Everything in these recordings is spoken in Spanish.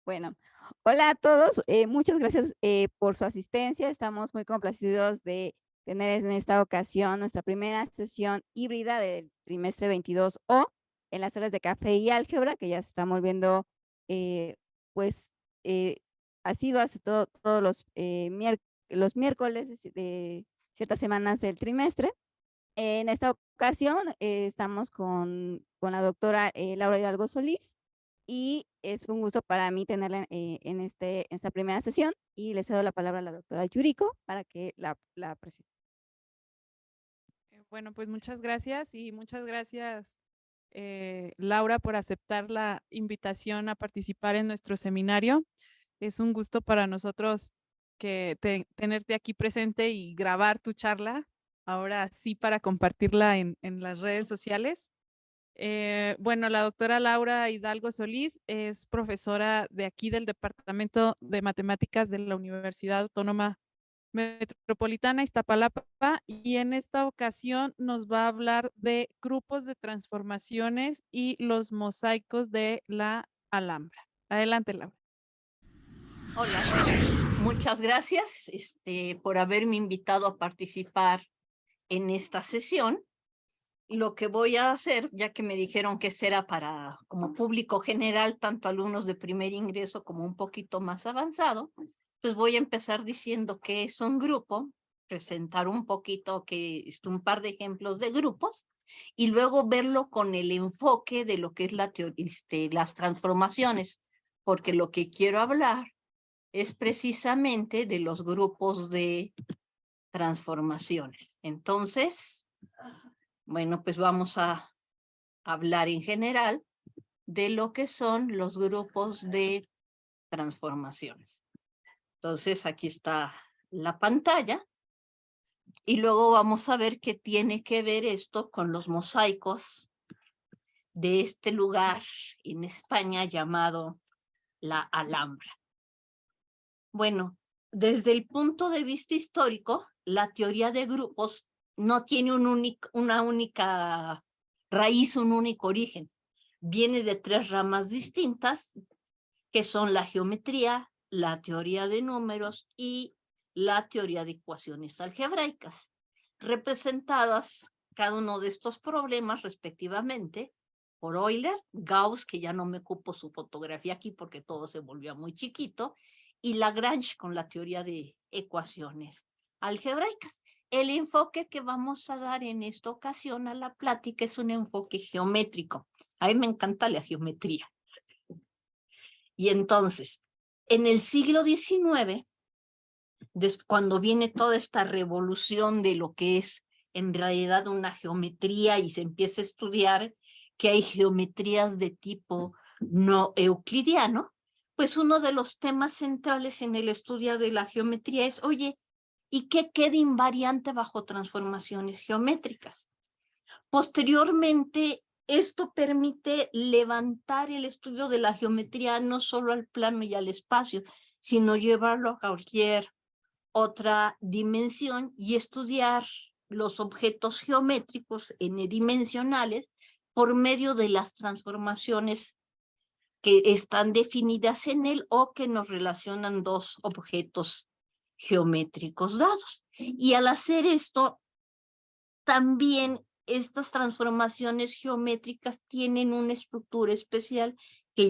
Bueno, hola a todos. Muchas gracias por su asistencia. Estamos muy complacidos de tener en esta ocasión nuestra primera sesión híbrida del trimestre 22O en las salas de café y álgebra, que ya se están volviendo, pues, eh, asiduas todos los miércoles de ciertas semanas del trimestre. En esta ocasión estamos con la doctora Laura Hidalgo Solís y es un gusto para mí tenerla en esta primera sesión y le cedo la palabra a la doctora Yuriko para que la presente. Bueno, pues muchas gracias y muchas gracias, Laura, por aceptar la invitación a participar en nuestro seminario. Es un gusto para nosotros tenerte aquí presente y grabar tu charla, ahora sí para compartirla en las redes sociales. Bueno, la doctora Laura Hidalgo Solís es profesora de aquí del Departamento de Matemáticas de la Universidad Autónoma Metropolitana Iztapalapa, y en esta ocasión nos va a hablar de grupos de transformaciones y los mosaicos de la Alhambra. Adelante, Laura. Hola, muchas gracias por haberme invitado a participar en esta sesión. Lo que voy a hacer, ya que me dijeron que será para como público general, tanto alumnos de primer ingreso como un poquito más avanzado, pues voy a empezar diciendo qué es un grupo, presentar un poquito un par de ejemplos de grupos y luego verlo con el enfoque de lo que es las transformaciones, porque lo que quiero hablar es precisamente de los grupos de transformaciones. Entonces, bueno, pues vamos a hablar en general de lo que son los grupos de transformaciones. Entonces, aquí está la pantalla y luego vamos a ver qué tiene que ver esto con los mosaicos de este lugar en España llamado la Alhambra. Bueno, desde el punto de vista histórico, la teoría de grupos no tiene una única raíz, un único origen. Viene de tres ramas distintas, que son la geometría, la teoría de números y la teoría de ecuaciones algebraicas, representadas cada uno de estos problemas respectivamente por Euler, Gauss, que ya no me ocupo su fotografía aquí porque todo se volvió muy chiquito, y Lagrange con la teoría de ecuaciones algebraicas. El enfoque que vamos a dar en esta ocasión a la plática es un enfoque geométrico. A mí me encanta la geometría. Y entonces, en el siglo XIX, cuando viene toda esta revolución de lo que es en realidad una geometría y se empieza a estudiar que hay geometrías de tipo no euclidiano, pues uno de los temas centrales en el estudio de la geometría es, oye, ¿y qué queda invariante bajo transformaciones geométricas? Posteriormente, esto permite levantar el estudio de la geometría no solo al plano y al espacio, sino llevarlo a cualquier otra dimensión y estudiar los objetos geométricos n-dimensionales por medio de las transformaciones que están definidas en él o que nos relacionan dos objetos geométricos dados. Y al hacer esto, también estas transformaciones geométricas tienen una estructura especial que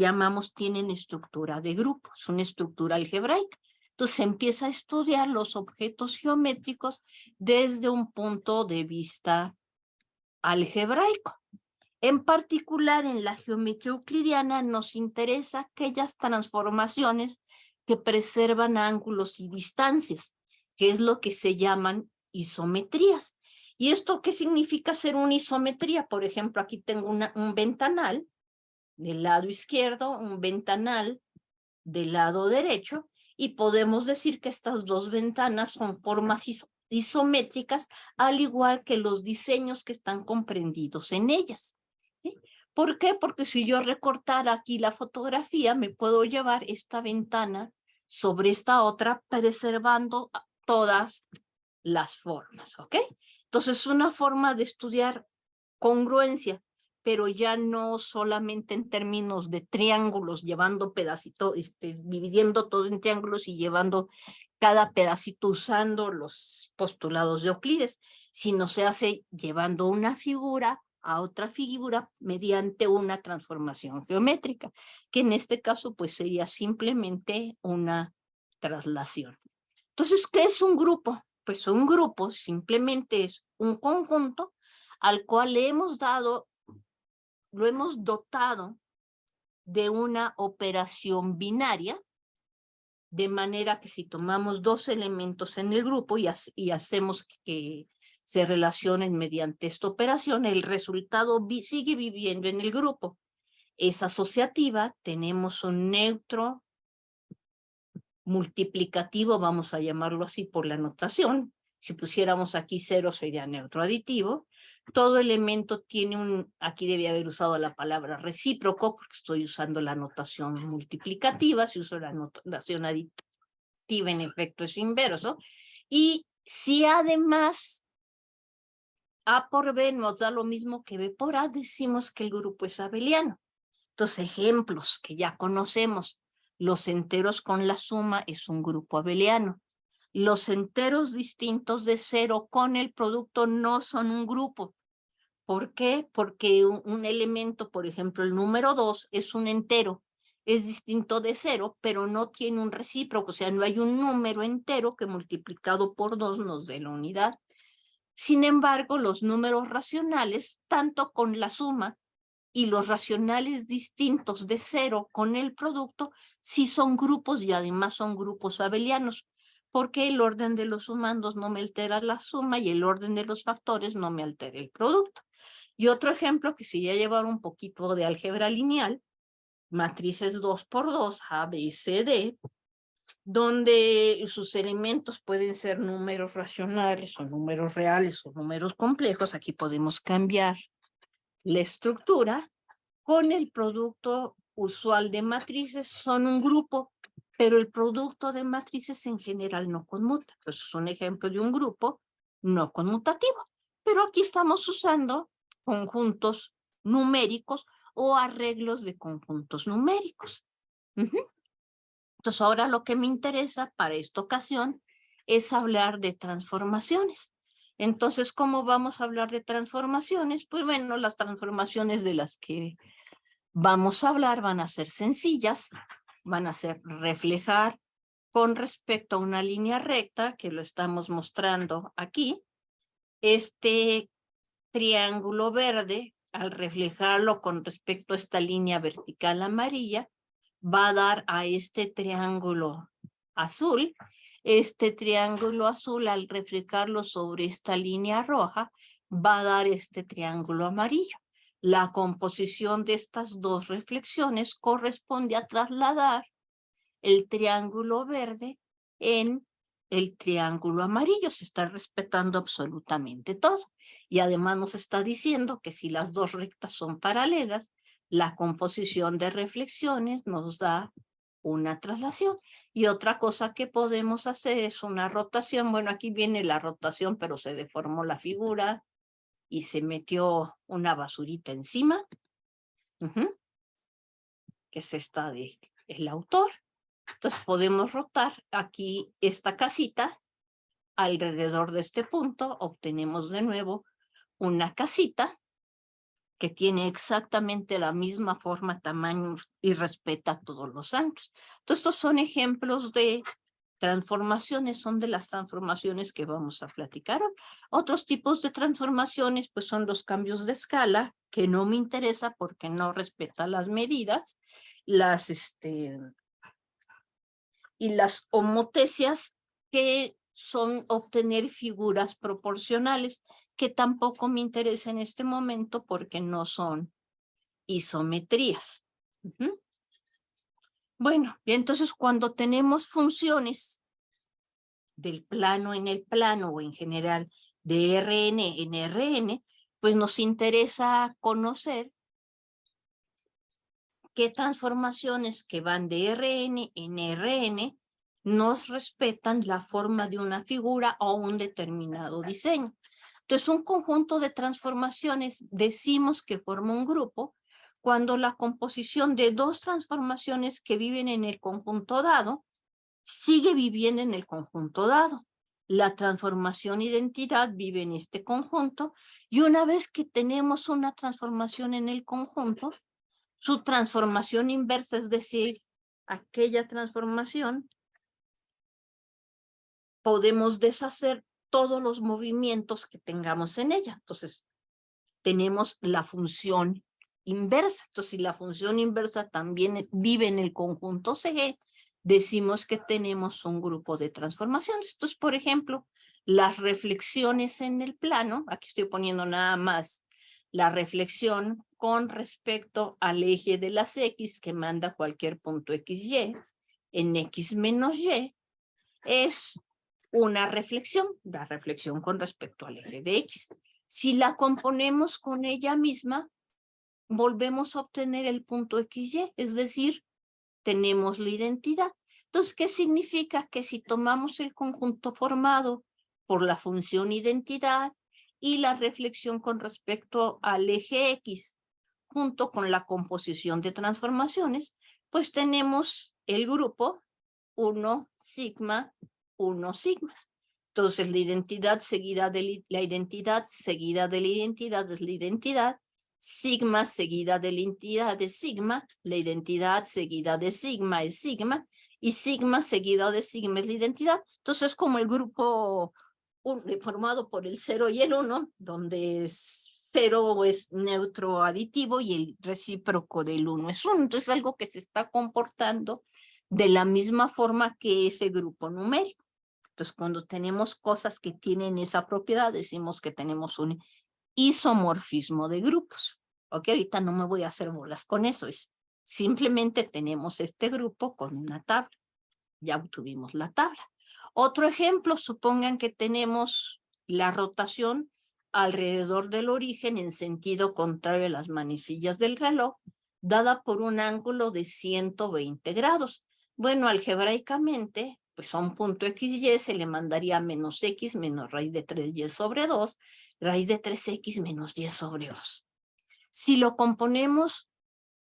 tienen estructura de grupos, una estructura algebraica. Entonces se empieza a estudiar los objetos geométricos desde un punto de vista algebraico. En particular, en la geometría euclidiana nos interesa aquellas transformaciones que preservan ángulos y distancias, que es lo que se llaman isometrías. ¿Y esto qué significa ser una isometría? Por ejemplo, aquí tengo un ventanal del lado izquierdo, un ventanal del lado derecho, y podemos decir que estas dos ventanas son formas isométricas, al igual que los diseños que están comprendidos en ellas. ¿Sí? ¿Por qué? Porque si yo recortara aquí la fotografía, me puedo llevar esta ventana sobre esta otra, preservando todas las formas, ¿ok? Entonces, es una forma de estudiar congruencia, pero ya no solamente en términos de triángulos, llevando pedacitos, dividiendo todo en triángulos y llevando cada pedacito usando los postulados de Euclides, sino se hace llevando una figura a otra figura mediante una transformación geométrica, que en este caso pues sería simplemente una traslación. Entonces, ¿qué es un grupo? Pues un grupo simplemente es un conjunto al cual lo hemos dotado de una operación binaria, de manera que si tomamos dos elementos en el grupo y hacemos que se relacionen mediante esta operación, el resultado sigue viviendo en el grupo. Es asociativa, tenemos un neutro multiplicativo, vamos a llamarlo así por la notación. Si pusiéramos aquí 0 sería neutro aditivo. Todo elemento tiene aquí debía haber usado la palabra recíproco, porque estoy usando la notación multiplicativa. Si uso la notación aditiva, en efecto es inverso. Y si además A por B nos da lo mismo que B por A, decimos que el grupo es abeliano. Entonces, ejemplos que ya conocemos. Los enteros con la suma es un grupo abeliano. Los enteros distintos de 0 con el producto no son un grupo. ¿Por qué? Porque un elemento, por ejemplo, el número 2 es un entero. Es distinto de 0, pero no tiene un recíproco. O sea, no hay un número entero que multiplicado por 2 nos dé la unidad. Sin embargo, los números racionales, tanto con la suma y los racionales distintos de 0 con el producto, sí son grupos y además son grupos abelianos, porque el orden de los sumandos no me altera la suma y el orden de los factores no me altera el producto. Y otro ejemplo que si ya llevar un poquito de álgebra lineal, matrices 2 por 2, A, B, C, D, donde sus elementos pueden ser números racionales o números reales o números complejos. Aquí podemos cambiar la estructura. Con el producto usual de matrices son un grupo, pero el producto de matrices en general no conmuta. Pues es un ejemplo de un grupo no conmutativo. Pero aquí estamos usando conjuntos numéricos o arreglos de conjuntos numéricos. Entonces ahora lo que me interesa para esta ocasión es hablar de transformaciones. Entonces, ¿cómo vamos a hablar de transformaciones? Pues bueno, las transformaciones de las que vamos a hablar van a ser sencillas, van a ser reflejar con respecto a una línea recta, que lo estamos mostrando aquí. Este triángulo verde, al reflejarlo con respecto a esta línea vertical amarilla, va a dar a este triángulo azul. Este triángulo azul, al reflejarlo sobre esta línea roja, va a dar este triángulo amarillo. La composición de estas dos reflexiones corresponde a trasladar el triángulo verde en el triángulo amarillo. Se está respetando absolutamente todo. Y además nos está diciendo que si las dos rectas son paralelas, la composición de reflexiones nos da una traslación. Y otra cosa que podemos hacer es una rotación. Bueno, aquí viene la rotación, pero se deformó la figura y se metió una basurita encima, que es esta del autor. Entonces podemos rotar aquí esta casita alrededor de este punto. Obtenemos de nuevo una casita que tiene exactamente la misma forma, tamaño y respeta todos los ángulos. Entonces estos son ejemplos de transformaciones, son de las transformaciones que vamos a platicar. Otros tipos de transformaciones pues son los cambios de escala, que no me interesa porque no respeta las medidas, y las homotecias, que son obtener figuras proporcionales, que tampoco me interesa en este momento porque no son isometrías. Bueno, y entonces cuando tenemos funciones del plano en el plano o en general de Rn en Rn, pues nos interesa conocer qué transformaciones que van de Rn en Rn nos respetan la forma de una figura o un determinado diseño. Entonces, un conjunto de transformaciones decimos que forma un grupo cuando la composición de dos transformaciones que viven en el conjunto dado sigue viviendo en el conjunto dado. La transformación identidad vive en este conjunto y una vez que tenemos una transformación en el conjunto, su transformación inversa, es decir, aquella transformación, podemos deshacer todos los movimientos que tengamos en ella. Entonces, tenemos la función inversa. Entonces, si la función inversa también vive en el conjunto CG, decimos que tenemos un grupo de transformaciones. Entonces, por ejemplo, las reflexiones en el plano, aquí estoy poniendo nada más la reflexión con respecto al eje de las X que manda cualquier punto XY en X menos Y, es una reflexión, la reflexión con respecto al eje de X. Si la componemos con ella misma, volvemos a obtener el punto XY, es decir, tenemos la identidad. Entonces, ¿qué significa? Que si tomamos el conjunto formado por la función identidad y la reflexión con respecto al eje X, junto con la composición de transformaciones, pues tenemos el grupo 1 sigma, 1 sigma. Entonces, la identidad seguida de la identidad seguida de la identidad es la identidad, sigma seguida de la identidad es sigma, la identidad seguida de sigma es sigma, y sigma seguida de sigma es la identidad. Entonces, es como el grupo formado por el 0 y el 1, donde 0 es neutro aditivo y el recíproco del 1 es 1. Entonces, es algo que se está comportando de la misma forma que ese grupo numérico. Entonces, cuando tenemos cosas que tienen esa propiedad, decimos que tenemos un isomorfismo de grupos. Ok, ahorita no me voy a hacer bolas con eso, es simplemente tenemos este grupo con una tabla. Ya obtuvimos la tabla. Otro ejemplo, supongan que tenemos la rotación alrededor del origen en sentido contrario a las manecillas del reloj, dada por un ángulo de 120 grados. Bueno, algebraicamente, pues a un punto XY se le mandaría menos X menos raíz de 3Y sobre 2, raíz de 3X menos Y sobre 2. Si lo componemos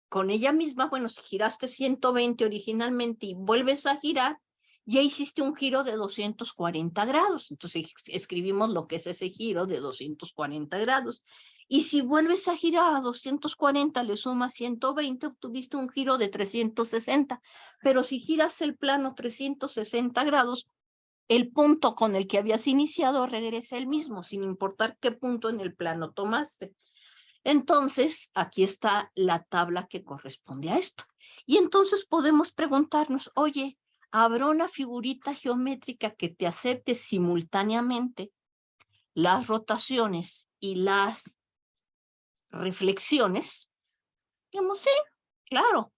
con ella misma, bueno, si giraste 120 originalmente y vuelves a girar, ya hiciste un giro de 240 grados. Entonces escribimos lo que es ese giro de 240 grados. Y si vuelves a girar a 240, le sumas 120, obtuviste un giro de 360. Pero si giras el plano 360 grados, el punto con el que habías iniciado regresa el mismo, sin importar qué punto en el plano tomaste. Entonces, aquí está la tabla que corresponde a esto. Y entonces podemos preguntarnos, oye, ¿habrá una figurita geométrica que te acepte simultáneamente las rotaciones y las reflexiones? Digamos, sí, claro.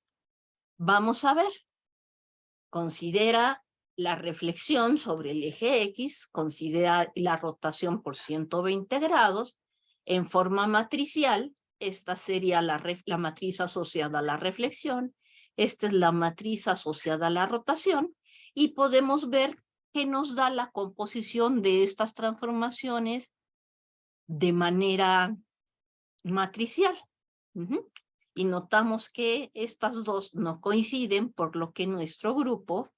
Vamos a ver. Considera la reflexión sobre el eje X, considera la rotación por 120 grados, en forma matricial. Esta sería la matriz asociada a la reflexión, esta es la matriz asociada a la rotación, y podemos ver que nos da la composición de estas transformaciones de manera matricial. Y notamos que estas dos no coinciden, por lo que nuestro grupo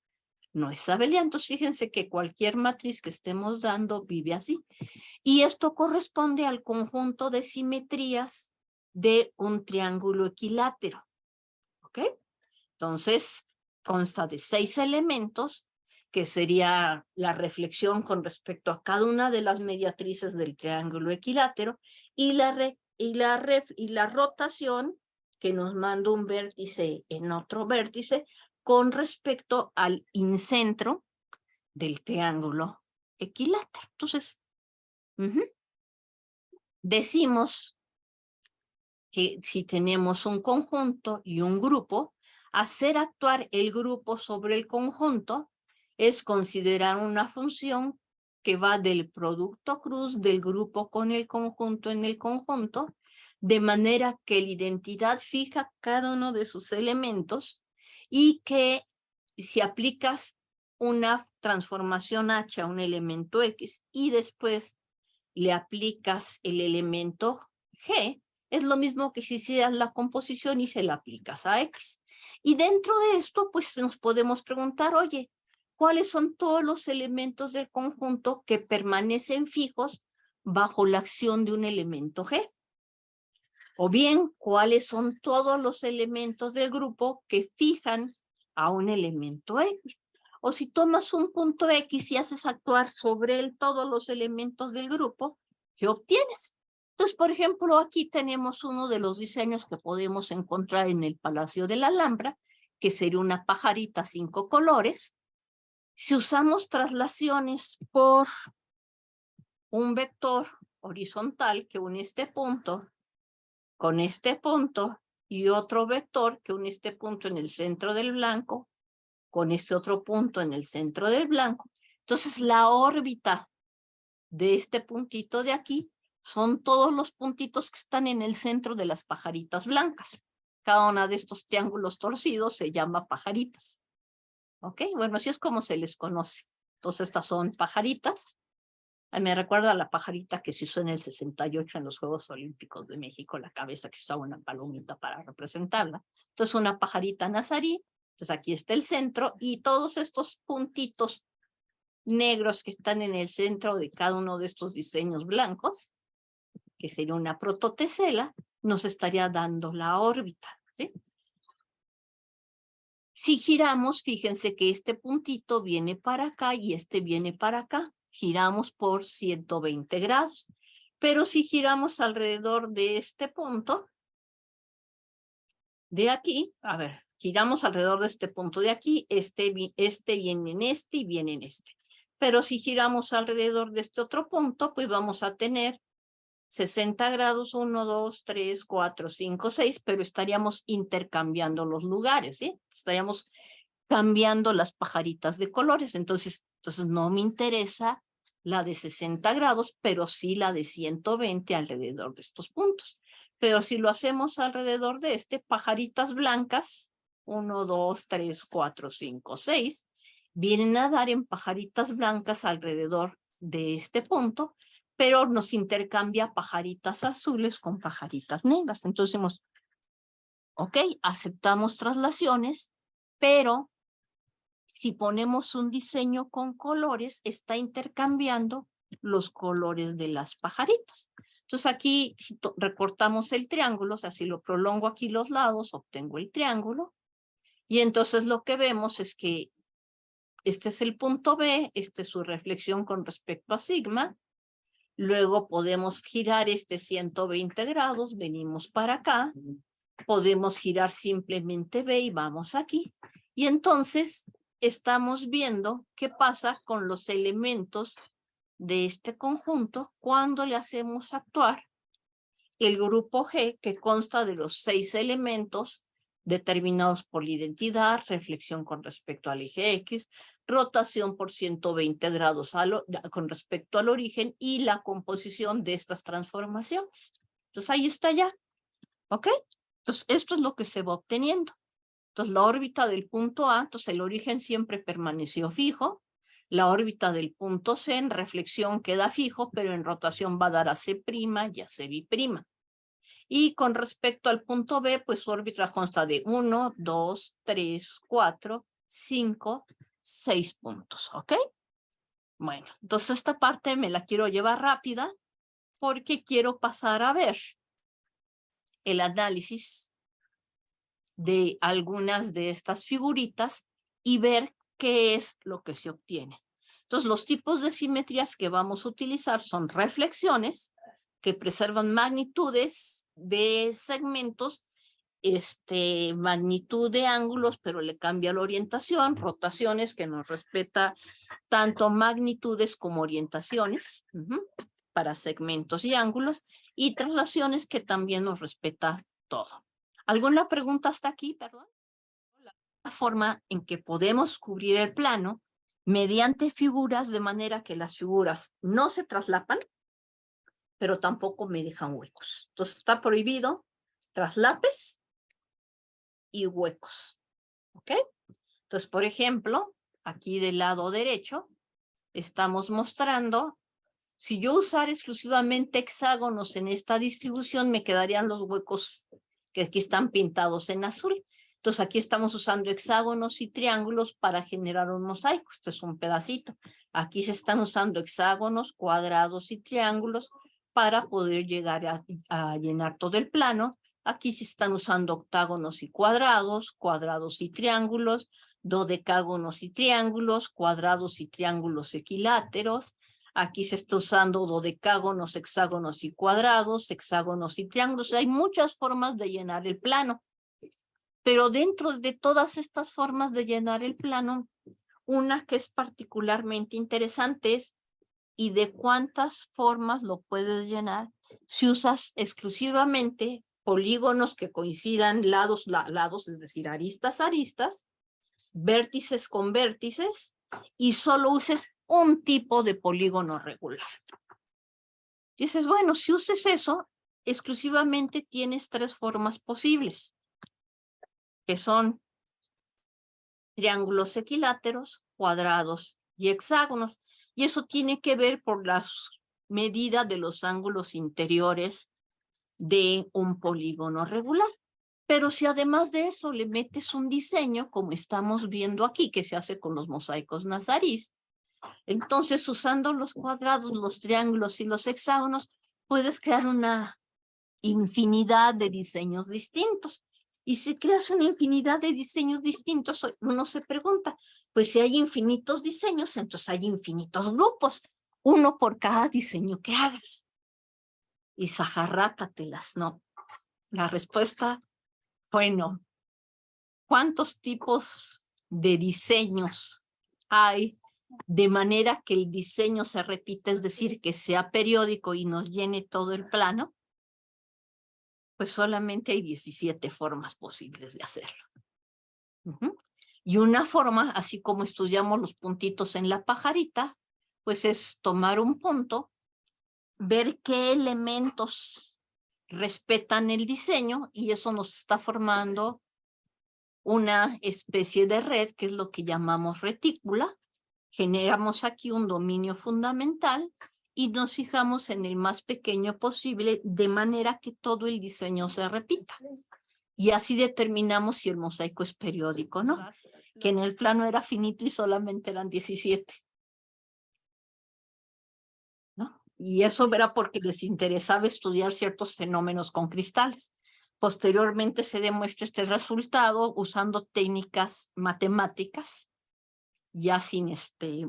no es abeliano. Entonces, fíjense que cualquier matriz que estemos dando vive así. Y esto corresponde al conjunto de simetrías de un triángulo equilátero. ¿Ok? Entonces, consta de 6 elementos, que sería la reflexión con respecto a cada una de las mediatrices del triángulo equilátero, y la rotación, que nos manda un vértice en otro vértice, con respecto al incentro del triángulo equilátero. Entonces, decimos que si tenemos un conjunto y un grupo, hacer actuar el grupo sobre el conjunto es considerar una función que va del producto cruz del grupo con el conjunto en el conjunto, de manera que la identidad fija cada uno de sus elementos y que si aplicas una transformación H a un elemento X y después le aplicas el elemento G, es lo mismo que si hicieras la composición y se la aplicas a X. Y dentro de esto, pues nos podemos preguntar, oye, ¿cuáles son todos los elementos del conjunto que permanecen fijos bajo la acción de un elemento G? O bien, ¿cuáles son todos los elementos del grupo que fijan a un elemento X? O si tomas un punto X y haces actuar sobre él todos los elementos del grupo, ¿qué obtienes? Entonces, por ejemplo, aquí tenemos uno de los diseños que podemos encontrar en el Palacio de la Alhambra, que sería una pajarita 5 colores. Si usamos traslaciones por un vector horizontal que une este punto con este punto y otro vector que une este punto en el centro del blanco con este otro punto en el centro del blanco. Entonces, la órbita de este puntito de aquí son todos los puntitos que están en el centro de las pajaritas blancas. Cada uno de estos triángulos torcidos se llama pajaritas. ¿Ok? Bueno, así es como se les conoce. Entonces, estas son pajaritas. Me recuerda a la pajarita que se usó en el 68 en los Juegos Olímpicos de México, la cabeza que se usaba una palomita para representarla. Entonces, una pajarita nazarí. Entonces, aquí está el centro y todos estos puntitos negros que están en el centro de cada uno de estos diseños blancos, que sería una prototesela, nos estaría dando la órbita, ¿sí? Si giramos, fíjense que este puntito viene para acá y este viene para acá. Giramos por 120 grados. Pero si giramos alrededor de este punto, de aquí, a ver, giramos alrededor de este punto de aquí, este viene en este y viene en este. Pero si giramos alrededor de este otro punto, pues vamos a tener 60 grados, 1, 2, 3, 4, 5, 6, pero estaríamos intercambiando los lugares, ¿sí? Estaríamos cambiando las pajaritas de colores. Entonces no me interesa la de 60 grados, pero sí la de 120 alrededor de estos puntos. Pero si lo hacemos alrededor de pajaritas blancas, 1, 2, 3, 4, 5, 6, vienen a dar en pajaritas blancas alrededor de este punto, pero nos intercambia pajaritas azules con pajaritas negras. Entonces decimos, ok, aceptamos traslaciones, pero si ponemos un diseño con colores, está intercambiando los colores de las pajaritas. Entonces aquí, si recortamos el triángulo, o sea, si lo prolongo aquí los lados, obtengo el triángulo. Y entonces lo que vemos es que este es el punto B, esta es su reflexión con respecto a sigma. Luego podemos girar 120 grados, venimos para acá. Podemos girar simplemente B y vamos aquí. Y entonces estamos viendo qué pasa con los elementos de este conjunto cuando le hacemos actuar el grupo G, que consta de los 6 elementos determinados por la identidad, reflexión con respecto al eje X, rotación por 120 grados con respecto al origen y la composición de estas transformaciones. Entonces ahí está ya. ¿Ok? Entonces esto es lo que se va obteniendo. Entonces la órbita del punto A, entonces el origen siempre permaneció fijo. La órbita del punto C en reflexión queda fijo, pero en rotación va a dar a C' y a C'. Y con respecto al punto B, pues su órbita consta de 1, 2, 3, 4, 5, 6 puntos, ¿ok? Bueno, entonces esta parte me la quiero llevar rápida porque quiero pasar a ver el análisis de algunas de estas figuritas y ver qué es lo que se obtiene. Entonces, los tipos de simetrías que vamos a utilizar son reflexiones, que preservan magnitudes de segmentos, magnitud de ángulos, pero le cambia la orientación, rotaciones, que nos respeta tanto magnitudes como orientaciones, para segmentos y ángulos, y traslaciones, que también nos respeta todo. ¿Alguna pregunta hasta aquí, perdón? La forma en que podemos cubrir el plano mediante figuras, de manera que las figuras no se traslapan, pero tampoco me dejan huecos. Entonces está prohibido traslapes y huecos. ¿Ok? Entonces, por ejemplo, aquí del lado derecho estamos mostrando Si yo usara exclusivamente hexágonos en esta distribución, me quedarían los huecos que aquí están pintados en azul. Entonces aquí estamos usando hexágonos y triángulos para generar un mosaico. Esto es un pedacito. Aquí se están usando hexágonos, cuadrados y triángulos para poder llegar a llenar todo el plano. Aquí se están usando octágonos y cuadrados, cuadrados y triángulos, dodecágonos y triángulos, cuadrados y triángulos equiláteros. Aquí se está usando dodecágonos, hexágonos y cuadrados, hexágonos y triángulos. Hay muchas formas de llenar el plano. Pero dentro de todas estas formas de llenar el plano, una que es particularmente interesante es ¿y de cuántas formas lo puedes llenar? Si usas exclusivamente polígonos que coincidan lados, es decir, aristas, vértices con vértices, y solo uses un tipo de polígono regular. Dices, bueno, si uses eso, exclusivamente tienes 3 formas posibles, que son triángulos equiláteros, cuadrados y hexágonos. Y eso tiene que ver por la medida de los ángulos interiores de un polígono regular. Pero si además de eso le metes un diseño, como estamos viendo aquí, que se hace con los mosaicos nazarís, entonces usando los cuadrados, los triángulos y los hexágonos, puedes crear una infinidad de diseños distintos. Y si creas una infinidad de diseños distintos, uno se pregunta, pues si hay infinitos diseños, entonces hay infinitos grupos, uno por cada diseño que hagas. Y zajarrácatelas, no. La respuesta fue no. ¿Cuántos tipos de diseños hay de manera que el diseño se repita, es decir, que sea periódico y nos llene todo el plano? Pues solamente hay 17 formas posibles de hacerlo. Y una forma, así como estudiamos los puntitos en la pajarita, pues es tomar un punto, ver qué elementos respetan el diseño, y eso nos está formando una especie de red, que es lo que llamamos retícula. Generamos aquí un dominio fundamental y nos fijamos en el más pequeño posible, de manera que todo el diseño se repita. Y así determinamos si el mosaico es periódico, ¿no? Que en el plano era finito y solamente eran 17. ¿No? Y eso era porque les interesaba estudiar ciertos fenómenos con cristales. Posteriormente se demuestra este resultado usando técnicas matemáticas, ya sin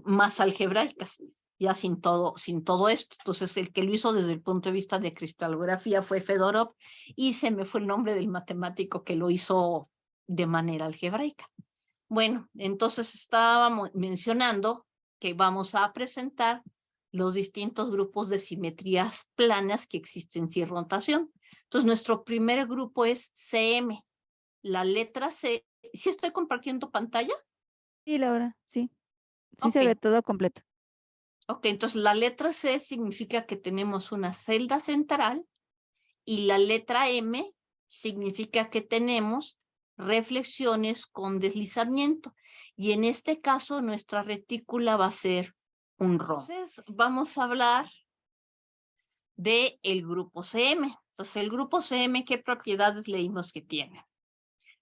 más algebraicas, ya sin todo esto. Entonces el que lo hizo desde el punto de vista de cristalografía fue Fedorov, y se me fue el nombre del matemático que lo hizo de manera algebraica. Bueno, entonces estábamos mencionando que vamos a presentar los distintos grupos de simetrías planas que existen sin rotación. Entonces nuestro primer grupo es CM. La letra C. ¿Sí estoy compartiendo pantalla? Sí, Laura, sí. Sí Ok. se ve todo completo. Ok, entonces la letra C significa que tenemos una celda central, y la letra M significa que tenemos reflexiones con deslizamiento. Y en este caso nuestra retícula va a ser un rombo. Entonces vamos a hablar del grupo CM. Entonces el grupo CM, ¿qué propiedades leímos que tiene?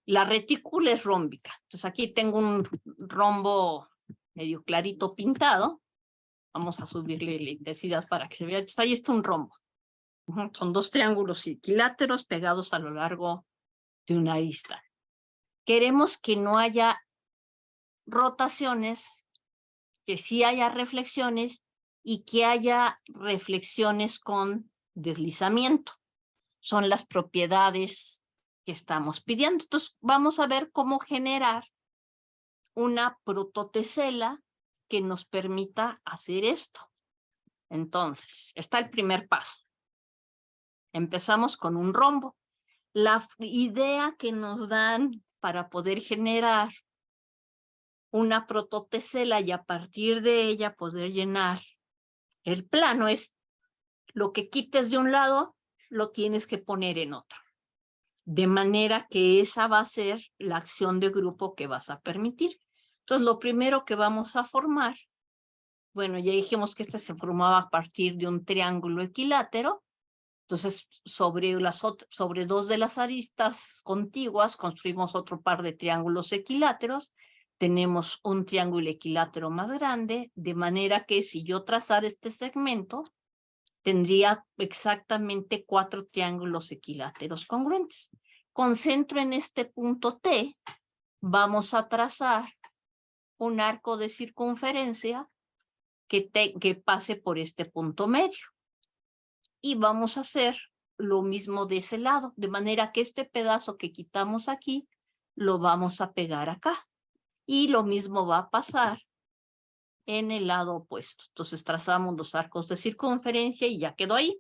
La retícula es rómbica. Entonces aquí tengo un rombo medio clarito pintado. Vamos a subirle la intensidad para que se vea. Entonces ahí está un rombo. Son 2 triángulos equiláteros pegados a lo largo de una arista. Queremos que no haya rotaciones, que sí haya reflexiones, y que haya reflexiones con deslizamiento. Son las propiedades que estamos pidiendo. Entonces vamos a ver cómo generar una prototesela que nos permita hacer esto. Entonces, está el primer paso. Empezamos con un rombo. La idea que nos dan para poder generar una prototesela y a partir de ella poder llenar el plano es: lo que quites de un lado, lo tienes que poner en otro. De manera que esa va a ser la acción de grupo que vas a permitir. Entonces, lo primero que vamos a formar Bueno, ya dijimos que este se formaba a partir de un triángulo equilátero. Entonces, sobre dos de las aristas contiguas construimos otro par de triángulos equiláteros. Tenemos un triángulo equilátero más grande, de manera que si yo trazara este segmento, tendría exactamente 4 triángulos equiláteros congruentes. Con centro en este punto T, vamos a trazar un arco de circunferencia que pase por este punto medio. Y vamos a hacer lo mismo de ese lado, de manera que este pedazo que quitamos aquí, lo vamos a pegar acá. Y lo mismo va a pasar en el lado opuesto. Entonces trazamos los arcos de circunferencia y ya quedó ahí.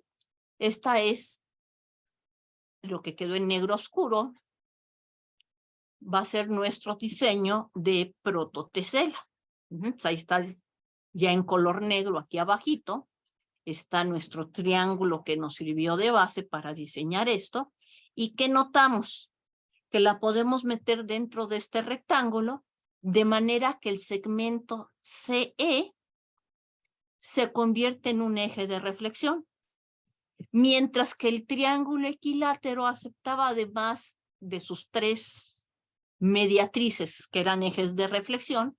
Esta es lo que quedó en negro oscuro. Va a ser nuestro diseño de prototesela. Ahí está ya en color negro aquí abajito. Está nuestro triángulo que nos sirvió de base para diseñar esto. ¿Y qué notamos? Que la podemos meter dentro de este rectángulo de manera que el segmento CE se convierte en un eje de reflexión. Mientras que el triángulo equilátero aceptaba además de sus 3 mediatrices, que eran ejes de reflexión,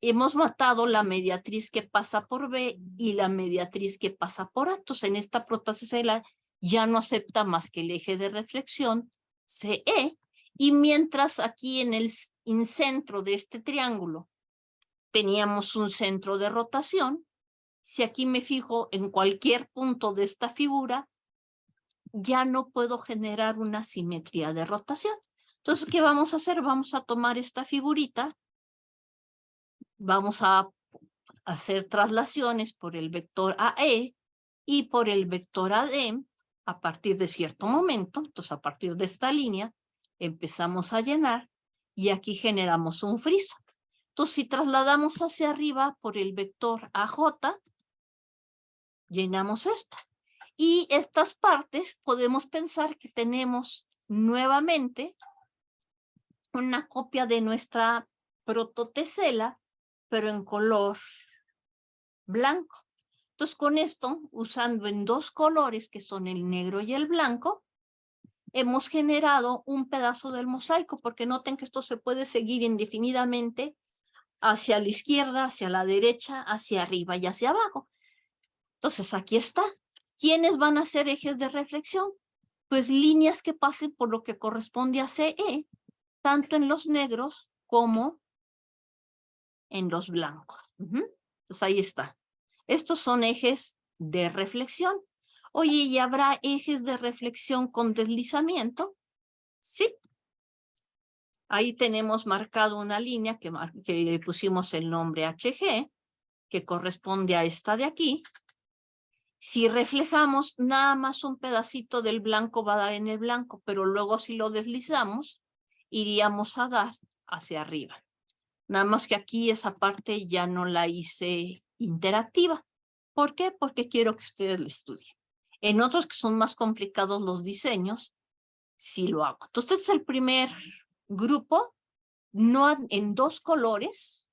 hemos matado la mediatriz que pasa por B y la mediatriz que pasa por A. Entonces, en esta prototesela ya no acepta más que el eje de reflexión CE, y mientras aquí en el incentro de este triángulo teníamos un centro de rotación, si aquí me fijo en cualquier punto de esta figura, ya no puedo generar una simetría de rotación. Entonces, ¿qué vamos a hacer? Vamos a tomar esta figurita, vamos a hacer traslaciones por el vector AE y por el vector AD a partir de cierto momento. Entonces, a partir de esta línea, empezamos a llenar y aquí generamos un friso. Entonces, si trasladamos hacia arriba por el vector AJ, llenamos esto. Y estas partes podemos pensar que tenemos nuevamente una copia de nuestra prototesela, pero en color blanco. Entonces, con esto, usando en 2 colores, que son el negro y el blanco, hemos generado un pedazo del mosaico, porque noten que esto se puede seguir indefinidamente hacia la izquierda, hacia la derecha, hacia arriba y hacia abajo. Entonces, aquí está. ¿Quiénes van a ser ejes de reflexión? Pues líneas que pasen por lo que corresponde a CE, tanto en los negros como en los blancos. Entonces, ahí está. Estos son ejes de reflexión. Oye, ¿y habrá ejes de reflexión con deslizamiento? Sí. Ahí tenemos marcado una línea que le pusimos el nombre HG, que corresponde a esta de aquí. Si reflejamos, nada más un pedacito del blanco va a dar en el blanco, pero luego si lo deslizamos, iríamos a dar hacia arriba. Nada más que aquí esa parte ya no la hice interactiva. ¿Por qué? Porque quiero que ustedes la estudien. En otros que son más complicados los diseños, sí lo hago. Entonces, este es el primer grupo, no en 2 colores.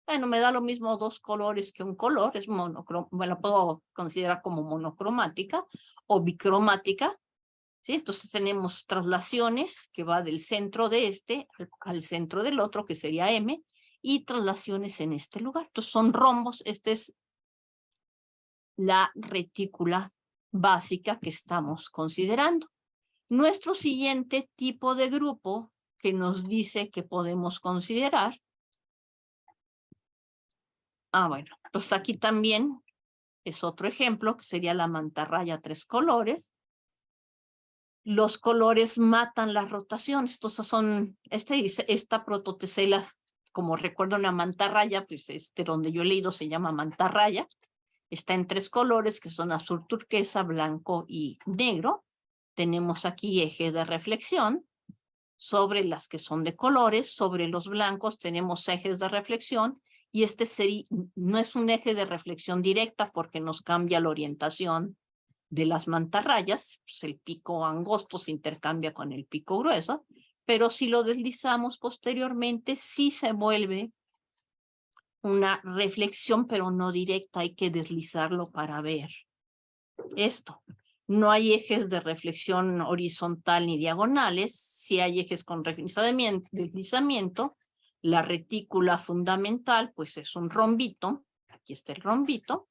Bueno, me da lo mismo 2 colores que un color, es monocromática, bueno, puedo considerar como monocromática o bicromática, ¿sí? Entonces tenemos traslaciones que va del centro de este al centro del otro, que sería M, y traslaciones en este lugar. Entonces son rombos, esta es la retícula básica que estamos considerando. Nuestro siguiente tipo de grupo que nos dice que podemos considerar. Bueno, pues aquí también es otro ejemplo, que sería la mantarraya 3 colores. Los colores matan las rotaciones. Entonces son, esta prototesela, como recuerdo una mantarraya, pues donde yo he leído se llama mantarraya. Está en 3 colores, que son azul turquesa, blanco y negro. Tenemos aquí eje de reflexión. Sobre las que son de colores, sobre los blancos tenemos ejes de reflexión, y no es un eje de reflexión directa porque nos cambia la orientación de las mantarrayas, pues el pico angosto se intercambia con el pico grueso, pero si lo deslizamos posteriormente sí se vuelve una reflexión, pero no directa, hay que deslizarlo para ver esto. No hay ejes de reflexión horizontal ni diagonales, sí hay ejes con deslizamiento. La retícula fundamental, pues es un rombito, aquí está el rombito,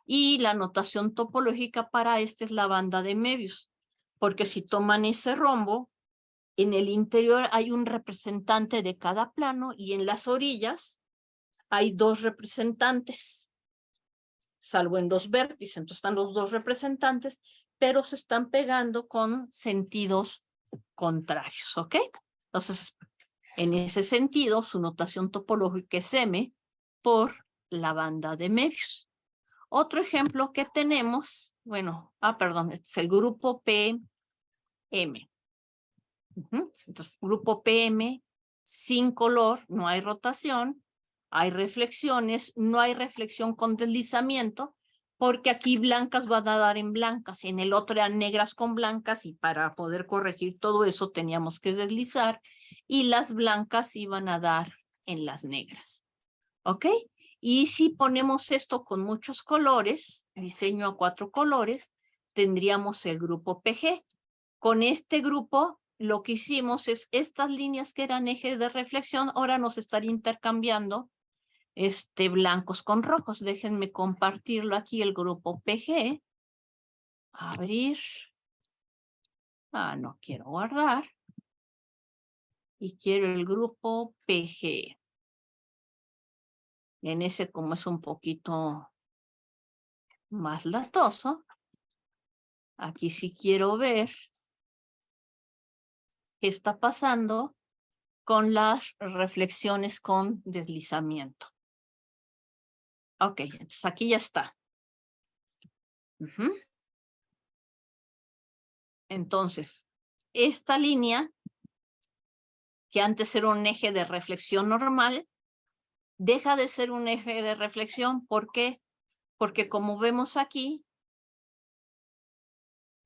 y la notación topológica para este es la banda de Möbius, porque si toman ese rombo, en el interior hay un representante de cada plano y en las orillas hay dos representantes, salvo en los vértices, entonces están los dos representantes, pero se están pegando con sentidos contrarios, ¿ok? Entonces, en ese sentido, su notación topológica es M por la banda de Möbius. Otro ejemplo que tenemos, bueno, perdón, este es el grupo PM. Entonces, grupo PM, sin color, no hay rotación, hay reflexiones, no hay reflexión con deslizamiento, porque aquí blancas van a dar en blancas, en el otro eran negras con blancas, y para poder corregir todo eso teníamos que deslizar, y las blancas iban a dar en las negras. ¿Ok? Y si ponemos esto con muchos colores, diseño a 4 colores, tendríamos el grupo PG. Con este grupo, lo que hicimos es estas líneas que eran ejes de reflexión, ahora nos están intercambiando blancos con rojos. Déjenme compartirlo aquí, el grupo PG. Abrir. No quiero guardar. Y quiero el grupo PG. En ese, como es un poquito más latoso, aquí sí quiero ver qué está pasando con las reflexiones con deslizamiento. Ok, entonces aquí ya está. Entonces, esta línea, que antes era un eje de reflexión normal, deja de ser un eje de reflexión. ¿Por qué? Porque como vemos aquí,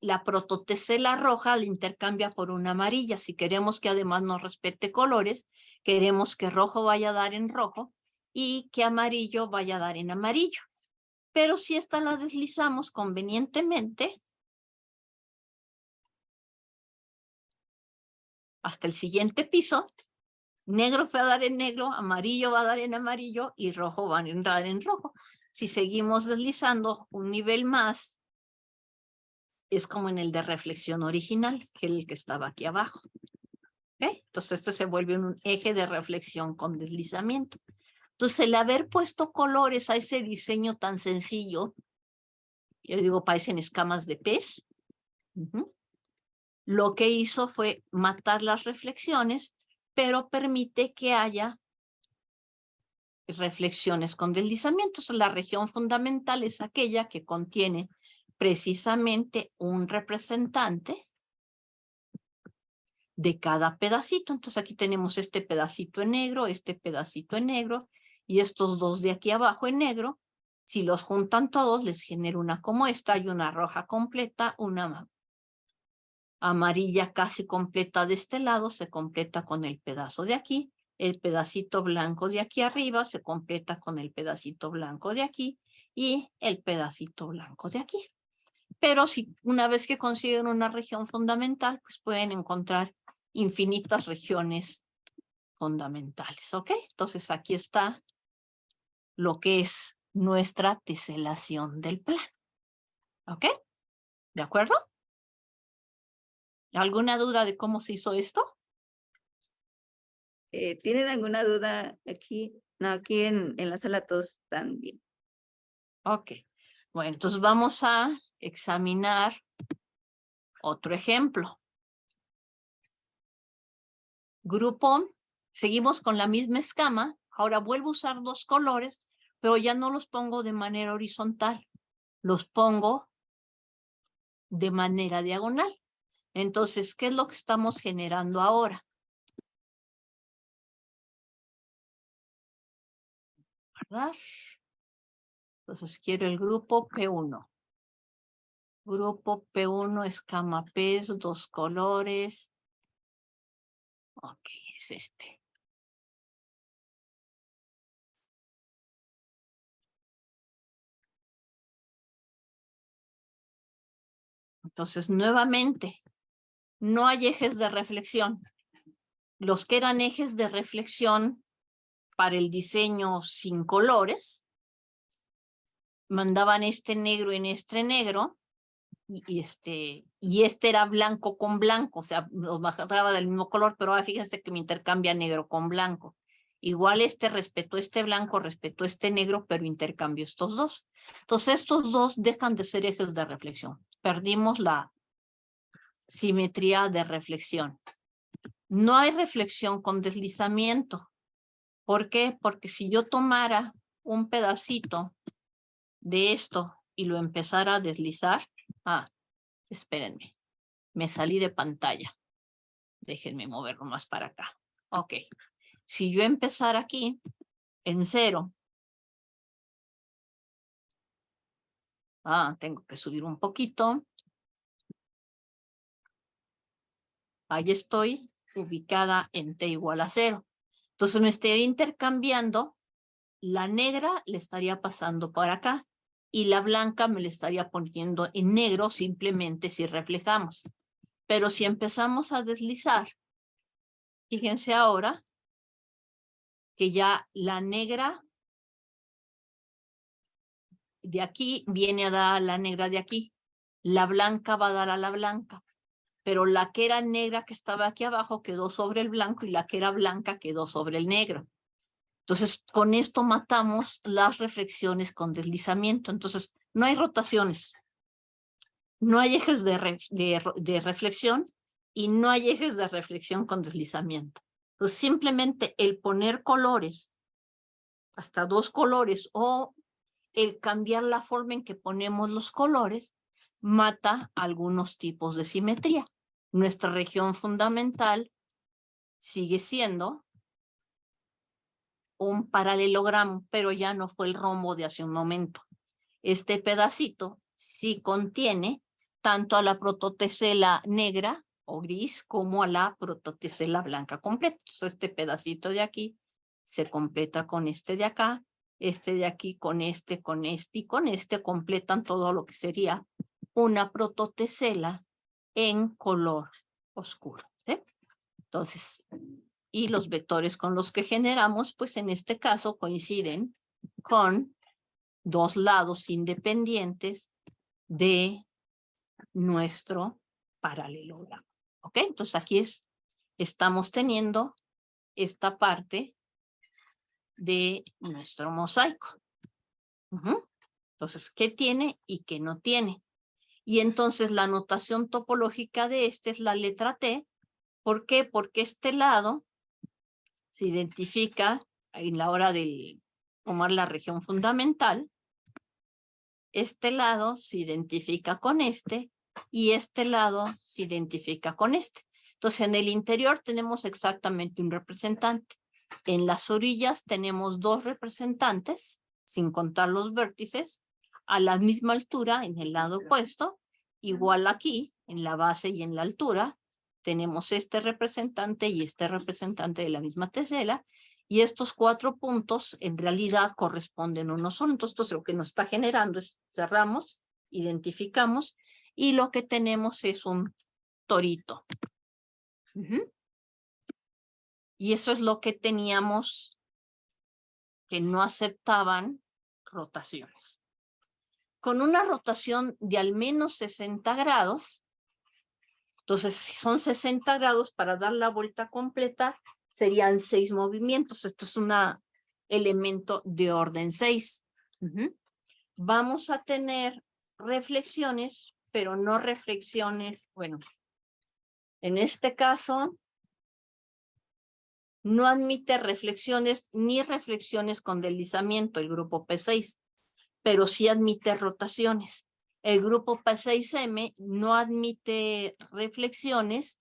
la prototesela roja la intercambia por una amarilla. Si queremos que además nos respete colores, queremos que rojo vaya a dar en rojo y que amarillo vaya a dar en amarillo. Pero si esta la deslizamos convenientemente hasta el siguiente piso, negro va a dar en negro, amarillo va a dar en amarillo y rojo va a dar en rojo. Si seguimos deslizando un nivel más, es como en el de reflexión original, que es el que estaba aquí abajo. ¿Okay? Entonces este se vuelve un eje de reflexión con deslizamiento. Entonces el haber puesto colores a ese diseño tan sencillo, yo digo parecen escamas de pez, lo que hizo fue matar las reflexiones, pero permite que haya reflexiones con deslizamientos. La región fundamental es aquella que contiene precisamente un representante de cada pedacito. Entonces aquí tenemos este pedacito en negro, este pedacito en negro, y estos dos de aquí abajo en negro. Si los juntan todos, les genera una como esta. Hay una roja completa, una amarilla casi completa de este lado, se completa con el pedazo de aquí. El pedacito blanco de aquí arriba se completa con el pedacito blanco de aquí y el pedacito blanco de aquí. Pero si una vez que consiguen una región fundamental, pues pueden encontrar infinitas regiones fundamentales, ¿ok? Entonces aquí está lo que es nuestra teselación del plano, ¿ok? ¿De acuerdo? ¿Alguna duda de cómo se hizo esto? ¿Tienen alguna duda aquí? No, aquí en la sala todos están bien. Ok. Bueno, entonces vamos a examinar otro ejemplo. Grupo, seguimos con la misma escama. Ahora vuelvo a usar dos colores, pero ya no los pongo de manera horizontal. Los pongo de manera diagonal. Entonces, ¿qué es lo que estamos generando ahora? ¿Verdad? Entonces quiero el grupo P1. Grupo P1, escama P, dos colores. Ok, es este. Entonces, nuevamente, no hay ejes de reflexión. Los que eran ejes de reflexión para el diseño sin colores, mandaban este negro en este negro, y este era blanco con blanco, o sea, los bajaba del mismo color, pero ahora fíjense que me intercambia negro con blanco. Igual este respetó este blanco, respetó este negro, pero intercambió estos dos. Entonces estos dos dejan de ser ejes de reflexión. Perdimos la simetría de reflexión. No hay reflexión con deslizamiento. ¿Por qué? Porque si yo tomara un pedacito de esto y lo empezara a deslizar, espérenme, me salí de pantalla. Déjenme moverlo más para acá. Ok. Si yo empezara aquí en 0, tengo que subir un poquito. Ahí estoy ubicada en t igual a 0. Entonces me estaría intercambiando, la negra le estaría pasando por acá y la blanca me le estaría poniendo en negro simplemente si reflejamos. Pero si empezamos a deslizar, fíjense ahora que ya la negra de aquí viene a dar a la negra de aquí. La blanca va a dar a la blanca. Pero la que era negra que estaba aquí abajo quedó sobre el blanco y la que era blanca quedó sobre el negro. Entonces, con esto matamos las reflexiones con deslizamiento. Entonces, no hay rotaciones. No hay ejes de reflexión y no hay ejes de reflexión con deslizamiento. Entonces, simplemente el poner colores, hasta 2 colores, o el cambiar la forma en que ponemos los colores, mata algunos tipos de simetría. Nuestra región fundamental sigue siendo un paralelogramo, pero ya no fue el rombo de hace un momento. Este pedacito sí contiene tanto a la prototesela negra o gris como a la prototesela blanca completa. Entonces, este pedacito de aquí se completa con este de acá, este de aquí con este y con este completan todo lo que sería una prototesela en color oscuro. ¿Sí? Entonces, y los vectores con los que generamos, pues en este caso coinciden con 2 lados independientes de nuestro paralelogramo. ¿Ok? Entonces aquí estamos teniendo esta parte de nuestro mosaico. Entonces, ¿qué tiene y qué no tiene? Y entonces la notación topológica de este es la letra T. ¿Por qué? Porque este lado se identifica en la hora de tomar la región fundamental. Este lado se identifica con este y este lado se identifica con este. Entonces, en el interior tenemos exactamente un representante. En las orillas tenemos 2 representantes, sin contar los vértices, a la misma altura en el lado opuesto. Igual aquí, en la base y en la altura, tenemos este representante y este representante de la misma tesela. Y estos 4 puntos en realidad corresponden uno solo. Entonces, lo que nos está generando es cerramos, identificamos y lo que tenemos es un torito. Y eso es lo que teníamos, que no aceptaban rotaciones. Con una rotación de al menos 60 grados, entonces si son 60 grados para dar la vuelta completa, serían 6 movimientos. Esto es un elemento de orden 6. Vamos a tener reflexiones, pero no reflexiones, bueno, en este caso, no admite reflexiones ni reflexiones con deslizamiento, el grupo P6, pero sí admite rotaciones. El grupo P6M no admite reflexiones,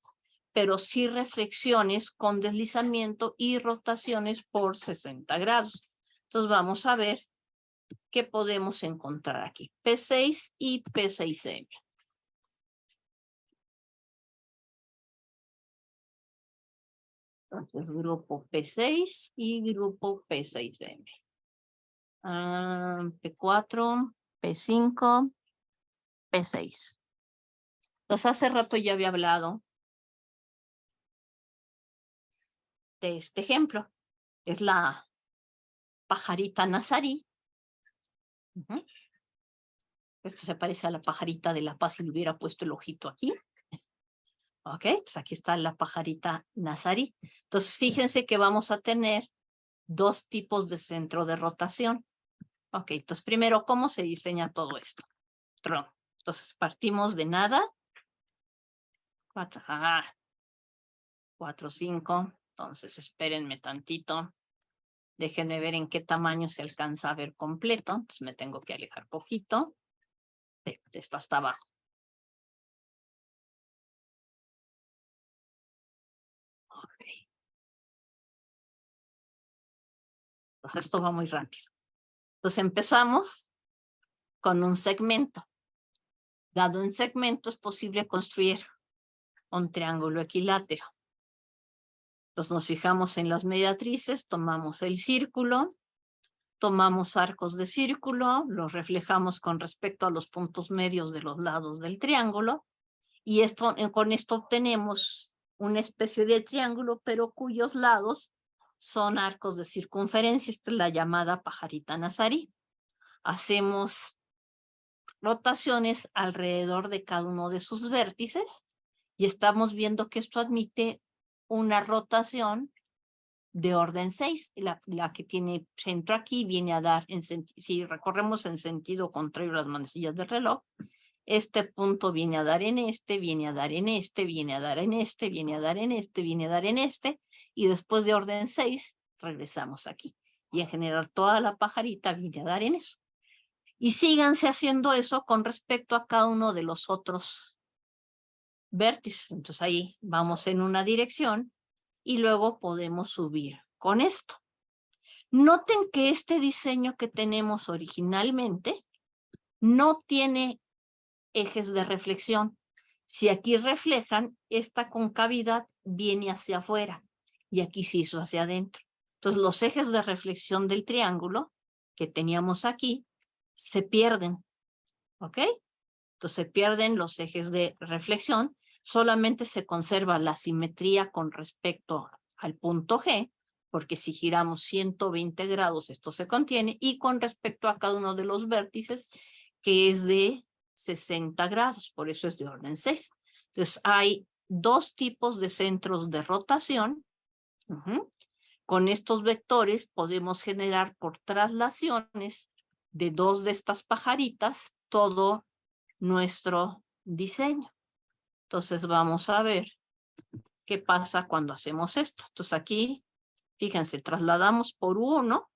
pero sí reflexiones con deslizamiento y rotaciones por 60 grados. Entonces vamos a ver qué podemos encontrar aquí. P6 y P6M. Entonces, grupo P6 y grupo P6M. P4, P5, P6. Entonces, hace rato ya había hablado de este ejemplo. Es la pajarita nazarí. Esto se parece a la pajarita de La Paz si le hubiera puesto el ojito aquí. Ok, pues aquí está la pajarita nazarí. Entonces, fíjense que vamos a tener dos tipos de centro de rotación. Ok, entonces primero, ¿cómo se diseña todo esto? Entonces, partimos de nada. 4, 5. Entonces, espérenme tantito. Déjenme ver en qué tamaño se alcanza a ver completo. Entonces, me tengo que alejar poquito. Esta hasta abajo. Ok. Entonces, esto va muy rápido. Entonces, empezamos con un segmento. Dado un segmento, es posible construir un triángulo equilátero. Entonces, nos fijamos en las mediatrices, tomamos el círculo, tomamos arcos de círculo, los reflejamos con respecto a los puntos medios de los lados del triángulo, y con esto obtenemos una especie de triángulo, pero cuyos lados son arcos de circunferencia. Esta es la llamada pajarita nazarí. Hacemos rotaciones alrededor de cada uno de sus vértices, y estamos viendo que esto admite una rotación de orden 6, la que tiene centro aquí viene a dar, si recorremos en sentido contrario las manecillas del reloj, este punto viene a dar en este, viene a dar en este, viene a dar en este, viene a dar en este, viene a dar en este, y después de orden 6 regresamos aquí. Y en general toda la pajarita viene a dar en eso. Y síganse haciendo eso con respecto a cada uno de los otros vértices. Entonces ahí vamos en una dirección y luego podemos subir con esto. Noten que este diseño que tenemos originalmente no tiene ejes de reflexión. Si aquí reflejan, esta concavidad viene hacia afuera y aquí se hizo hacia adentro. Entonces los ejes de reflexión del triángulo que teníamos aquí se pierden. ¿Ok? Entonces se pierden los ejes de reflexión, solamente se conserva la simetría con respecto al punto G, porque si giramos 120 grados esto se contiene, y con respecto a cada uno de los vértices, que es de 60 grados, por eso es de orden 6. Entonces hay dos tipos de centros de rotación. Con estos vectores podemos generar por traslaciones de dos de estas pajaritas todo nuestro diseño. Entonces vamos a ver qué pasa cuando hacemos esto. Entonces aquí, fíjense, trasladamos por 1,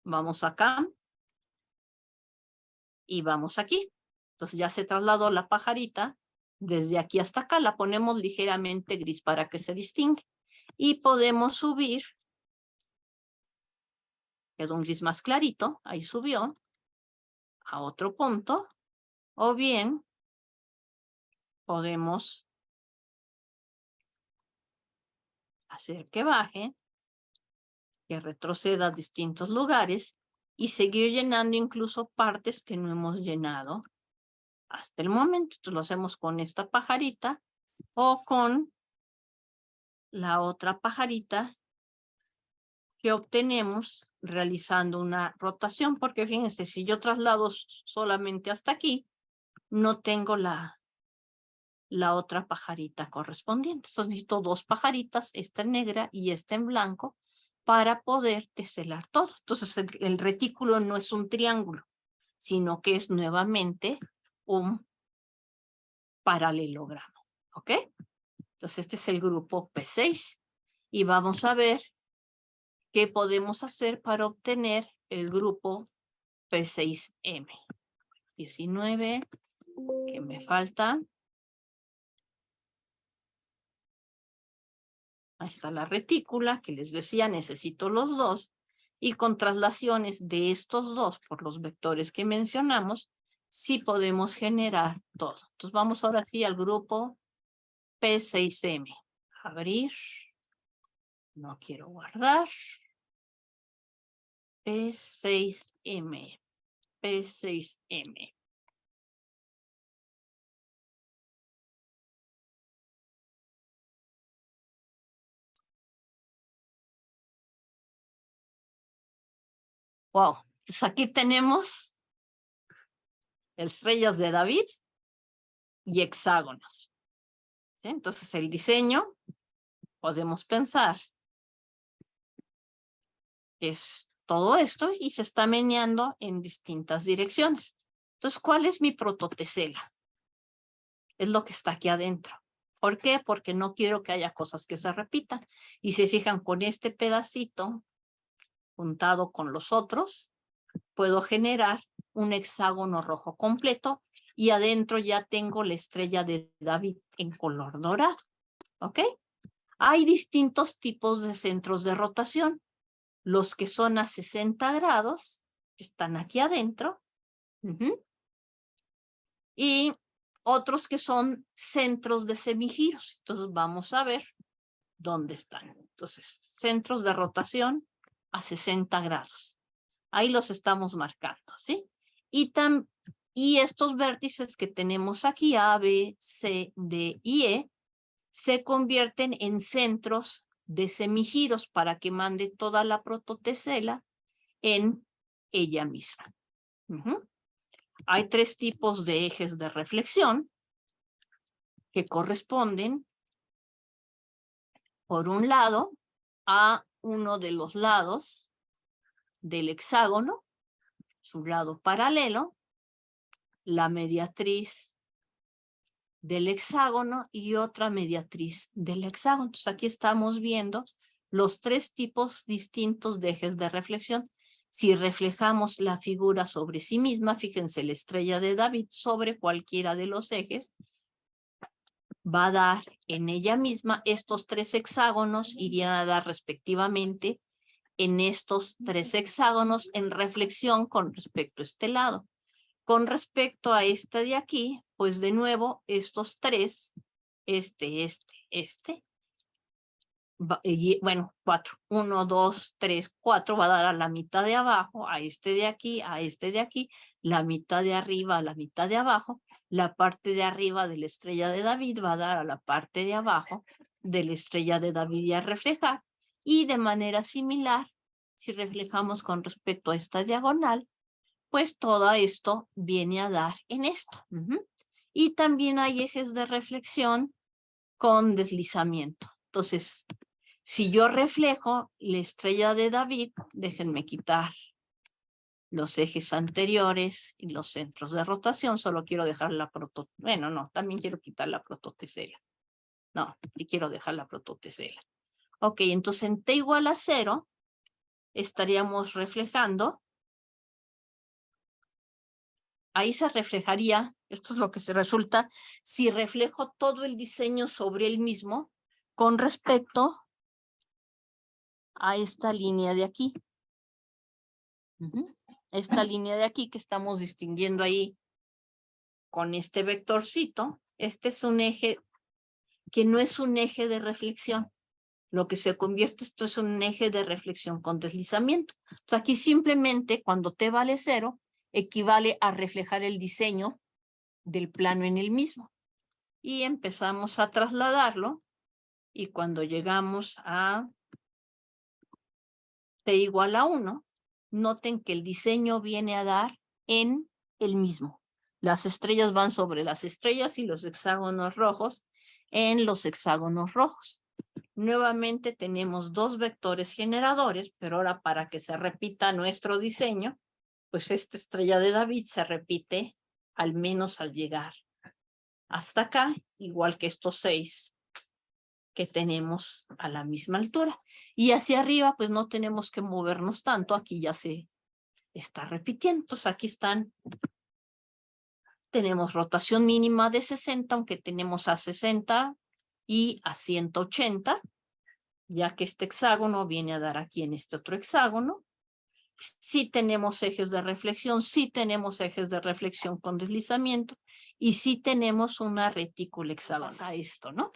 vamos acá y vamos aquí. Entonces ya se trasladó la pajarita desde aquí hasta acá, la ponemos ligeramente gris para que se distingue. Y podemos subir, quedó un gris más clarito, ahí subió a otro punto, o bien podemos hacer que baje, que retroceda a distintos lugares y seguir llenando incluso partes que no hemos llenado hasta el momento. Entonces lo hacemos con esta pajarita o con la otra pajarita que obtenemos realizando una rotación, porque fíjense, si yo traslado solamente hasta aquí, no tengo la otra pajarita correspondiente. Entonces necesito dos pajaritas, esta en negra y esta en blanco, para poder teselar todo. Entonces el retículo no es un triángulo, sino que es nuevamente un paralelogramo. ¿Ok? Entonces este es el grupo P6 y vamos a ver qué podemos hacer para obtener el grupo P6M. 19, que me falta. Ahí está la retícula, que les decía, necesito los dos, y con traslaciones de estos dos por los vectores que mencionamos, sí podemos generar todo. Entonces vamos ahora sí al grupo P6M. Abrir. No quiero guardar. P6M. P6M. Wow, pues aquí tenemos estrellas de David y hexágonos. ¿Sí? Entonces el diseño, podemos pensar que es todo esto y se está meneando en distintas direcciones. Entonces, ¿cuál es mi prototesela? Es lo que está aquí adentro. ¿Por qué? Porque no quiero que haya cosas que se repitan. Y se fijan, con este pedacito juntado con los otros, puedo generar un hexágono rojo completo y adentro ya tengo la estrella de David en color dorado. ¿Ok? Hay distintos tipos de centros de rotación. Los que son a 60 grados, están aquí adentro. Y otros que son centros de semigiros. Entonces vamos a ver dónde están. Entonces, centros de rotación a 60 grados. Ahí los estamos marcando, ¿sí? Y estos vértices que tenemos aquí, A, B, C, D y E, se convierten en centros de semigiros para que mande toda la prototesela en ella misma. Hay 3 tipos de ejes de reflexión que corresponden, por un lado, a uno de los lados del hexágono, su lado paralelo, la mediatriz del hexágono y otra mediatriz del hexágono. Entonces aquí estamos viendo los 3 tipos distintos de ejes de reflexión. Si reflejamos la figura sobre sí misma, fíjense, la estrella de David sobre cualquiera de los ejes, va a dar en ella misma estos 3 hexágonos, irían a dar respectivamente en estos 3 hexágonos en reflexión con respecto a este lado. Con respecto a este de aquí, pues de nuevo estos 3, bueno, 4, 1, 2, 3, 4 va a dar a la mitad de abajo, a este de aquí, a este de aquí, la mitad de arriba, a la mitad de abajo, la parte de arriba de la estrella de David va a dar a la parte de abajo de la estrella de David y a reflejar, y de manera similar, si reflejamos con respecto a esta diagonal, pues todo esto viene a dar en esto. Y también hay ejes de reflexión con deslizamiento. Entonces, si yo reflejo la estrella de David, déjenme quitar los ejes anteriores y los centros de rotación, solo quiero dejar la bueno, no, también quiero quitar la prototesela. No, sí quiero dejar la prototesela. Ok, entonces en T igual a 0, estaríamos reflejando. Ahí se reflejaría, esto es lo que se resulta, si reflejo todo el diseño sobre el mismo con respecto a esta línea de aquí. Esta línea de aquí que estamos distinguiendo ahí con este vectorcito, este es un eje que no es un eje de reflexión. Lo que se convierte esto es un eje de reflexión con deslizamiento. Entonces aquí simplemente cuando T vale 0, equivale a reflejar el diseño del plano en el mismo. Y empezamos a trasladarlo y cuando llegamos a T igual a 1, noten que el diseño viene a dar en el mismo. Las estrellas van sobre las estrellas y los hexágonos rojos en los hexágonos rojos. Nuevamente tenemos 2 vectores generadores, pero ahora para que se repita nuestro diseño, pues esta estrella de David se repite al menos al llegar hasta acá, igual que estos 6 que tenemos a la misma altura. Y hacia arriba, pues no tenemos que movernos tanto, aquí ya se está repitiendo. Entonces aquí están, tenemos rotación mínima de 60, aunque tenemos a 60 y a 180, ya que este hexágono viene a dar aquí en este otro hexágono. Sí tenemos ejes de reflexión, sí tenemos ejes de reflexión con deslizamiento y sí tenemos una retícula hexagonal. Pasa esto, ¿no?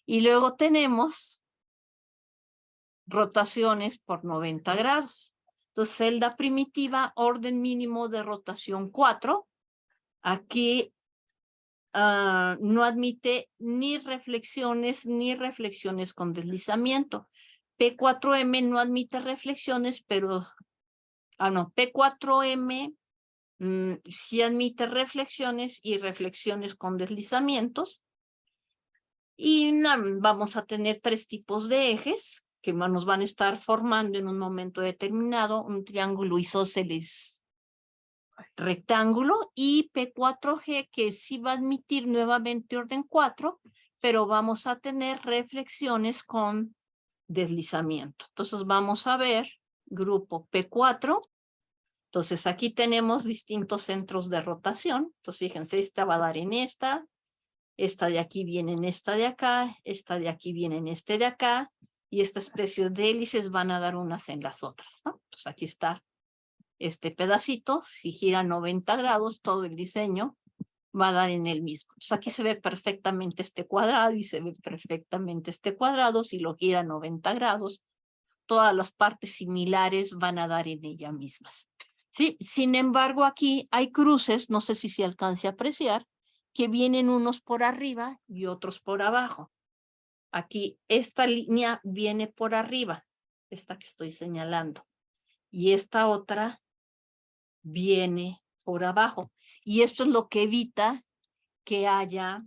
Y luego tenemos rotaciones por 90 grados. Entonces, celda primitiva, orden mínimo de rotación 4. Aquí no admite ni reflexiones con deslizamiento. P4M no admite reflexiones, pero no, P4M sí admite reflexiones y reflexiones con deslizamientos. Y vamos a tener 3 tipos de ejes que nos van a estar formando en un momento determinado un triángulo isósceles rectángulo, y P4G que sí va a admitir nuevamente orden 4, pero vamos a tener reflexiones con deslizamiento. Entonces vamos a ver grupo P4. Entonces aquí tenemos distintos centros de rotación. Entonces fíjense, esta va a dar en esta de aquí viene en esta de acá, esta de aquí viene en este de acá, y estas especies de hélices van a dar unas en las otras, ¿no? Entonces aquí está este pedacito, si gira 90 grados, todo el diseño va a dar en el mismo. Entonces aquí se ve perfectamente este cuadrado y se ve perfectamente este cuadrado, si lo gira 90 grados, todas las partes similares van a dar en ellas mismas. Sí, sin embargo, aquí hay cruces, no sé si se alcance a apreciar, que vienen unos por arriba y otros por abajo. Aquí esta línea viene por arriba, esta que estoy señalando, y esta otra viene por abajo. Y esto es lo que evita que haya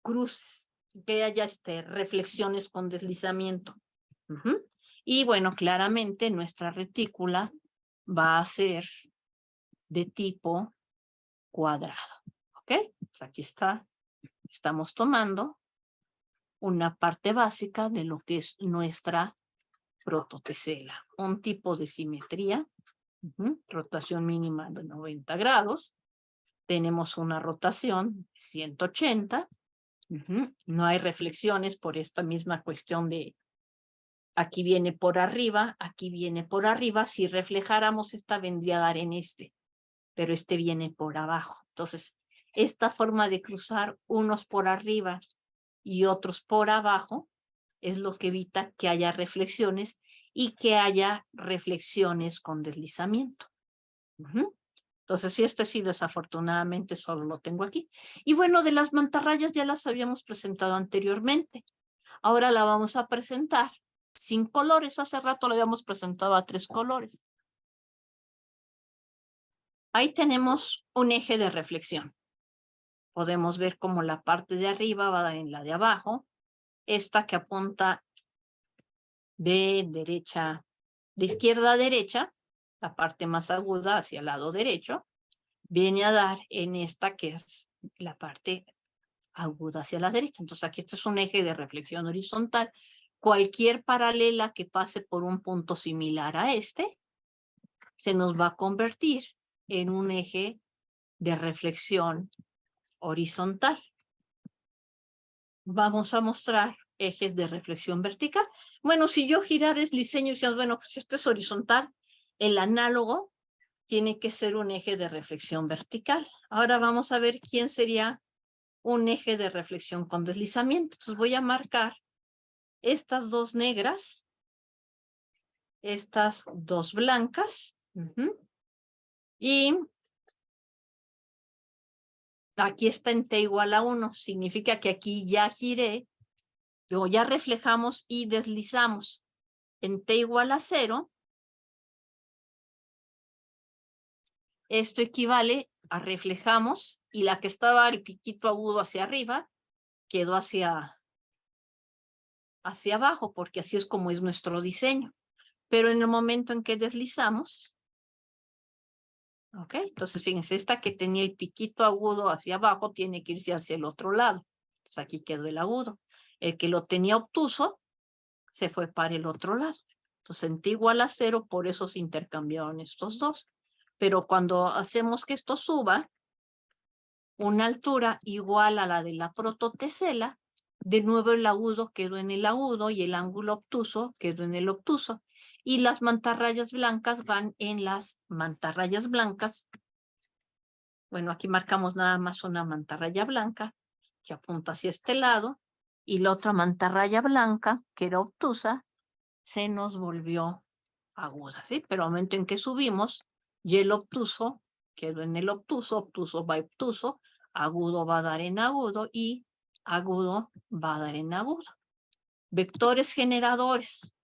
cruces, que haya reflexiones con deslizamiento. Y bueno, claramente nuestra retícula va a ser de tipo cuadrado. ¿Ok? Pues aquí está. Estamos tomando una parte básica de lo que es nuestra prototesela. Un tipo de simetría. Rotación mínima de 90 grados. Tenemos una rotación de 180. No hay reflexiones por esta misma cuestión de aquí viene por arriba, aquí viene por arriba. Si reflejáramos esta vendría a dar en este, pero este viene por abajo. Entonces, esta forma de cruzar unos por arriba y otros por abajo es lo que evita que haya reflexiones y que haya reflexiones con deslizamiento. Entonces, sí, este sí, desafortunadamente solo lo tengo aquí. Y bueno, de las mantarrayas ya las habíamos presentado anteriormente. Ahora la vamos a presentar sin colores. Hace rato la habíamos presentado a 3 colores. Ahí tenemos un eje de reflexión. Podemos ver cómo la parte de arriba va a dar en la de abajo. Esta que apunta de izquierda a derecha, la parte más aguda hacia el lado derecho, viene a dar en esta que es la parte aguda hacia la derecha. Entonces aquí este es un eje de reflexión horizontal. Cualquier paralela que pase por un punto similar a este, se nos va a convertir en un eje de reflexión horizontal. Vamos a mostrar ejes de reflexión vertical. Bueno, si yo girara el diseño y decíamos, bueno, pues esto es horizontal, el análogo tiene que ser un eje de reflexión vertical. Ahora vamos a ver quién sería un eje de reflexión con deslizamiento. Entonces voy a marcar estas 2 negras, estas 2 blancas, y aquí está en T igual a 1, significa que aquí ya giré, o ya reflejamos y deslizamos. En T igual a 0, esto equivale a reflejamos y la que estaba el piquito agudo hacia arriba quedó hacia abajo, porque así es como es nuestro diseño. Pero en el momento en que deslizamos, ¿ok? Entonces, fíjense, esta que tenía el piquito agudo hacia abajo tiene que irse hacia el otro lado. Entonces, aquí quedó el agudo. El que lo tenía obtuso se fue para el otro lado. Entonces, en T igual a 0, por eso se intercambiaron estos dos. Pero cuando hacemos que esto suba, una altura igual a la de la prototesela, de nuevo el agudo quedó en el agudo y el ángulo obtuso quedó en el obtuso. Y las mantarrayas blancas van en las mantarrayas blancas. Bueno, aquí marcamos nada más una mantarraya blanca que apunta hacia este lado, y la otra mantarraya blanca, que era obtusa, se nos volvió aguda, ¿sí? Pero al momento en que subimos, y el obtuso quedó en el obtuso, obtuso va obtuso, agudo va a dar en agudo y agudo va a dar en agudo. Vectores generadores.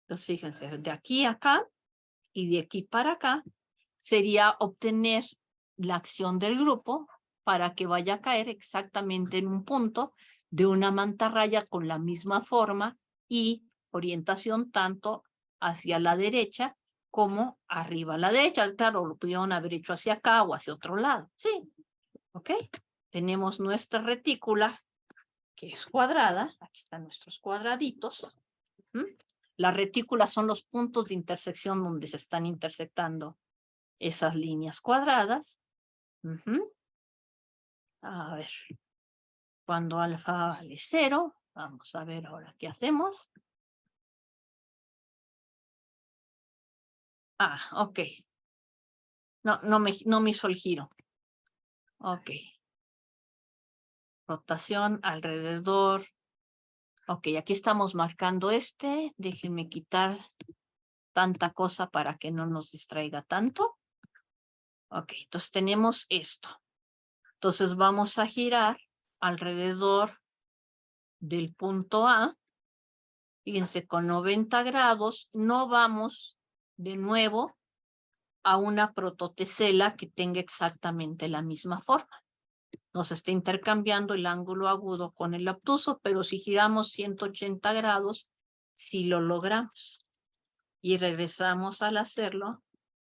Entonces, fíjense, de aquí a acá y de aquí para acá sería obtener la acción del grupo para que vaya a caer exactamente en un punto de una mantarraya con la misma forma y orientación tanto hacia la derecha como arriba a la derecha. Claro, lo pudieron haber hecho hacia acá o hacia otro lado. Sí, ¿ok? Tenemos nuestra retícula que es cuadrada. Aquí están nuestros cuadraditos. Las retículas son los puntos de intersección donde se están intersectando esas líneas cuadradas. A ver, cuando alfa vale 0, vamos a ver ahora qué hacemos. Ok. No me hizo el giro. Ok. Rotación alrededor. Ok, aquí estamos marcando este. Déjenme quitar tanta cosa para que no nos distraiga tanto. Ok, entonces tenemos esto. Entonces vamos a girar alrededor del punto A. Fíjense, con 90 grados no vamos de nuevo a una prototesela que tenga exactamente la misma forma. Nos está intercambiando el ángulo agudo con el obtuso, pero si giramos 180 grados, sí lo logramos. Y regresamos al hacerlo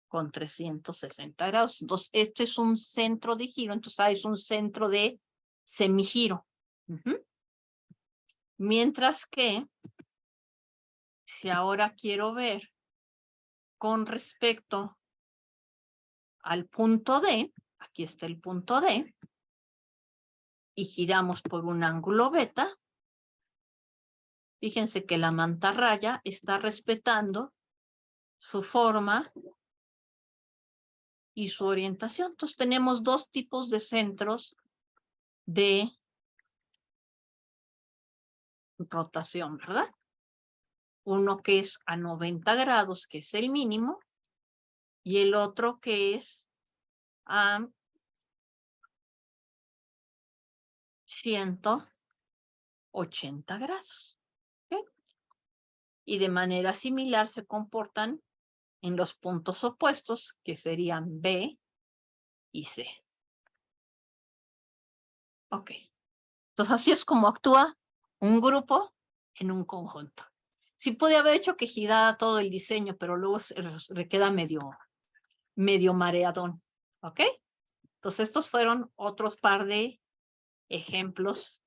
con 360 grados. Entonces, esto es un centro de giro, entonces es un centro de semigiro. Mientras que, si ahora quiero ver con respecto al punto D, aquí está el punto D, y giramos por un ángulo beta, fíjense que la mantarraya está respetando su forma y su orientación. Entonces tenemos dos tipos de centros de rotación, ¿verdad? Uno que es a 90 grados, que es el mínimo, y el otro que es a 180 grados. ¿Okay? Y de manera similar se comportan en los puntos opuestos, que serían B y C. Ok. Entonces así es como actúa un grupo en un conjunto. Sí puede haber hecho que girara todo el diseño, pero luego se queda medio mareadón. ¿Ok? Entonces estos fueron otros par de ejemplos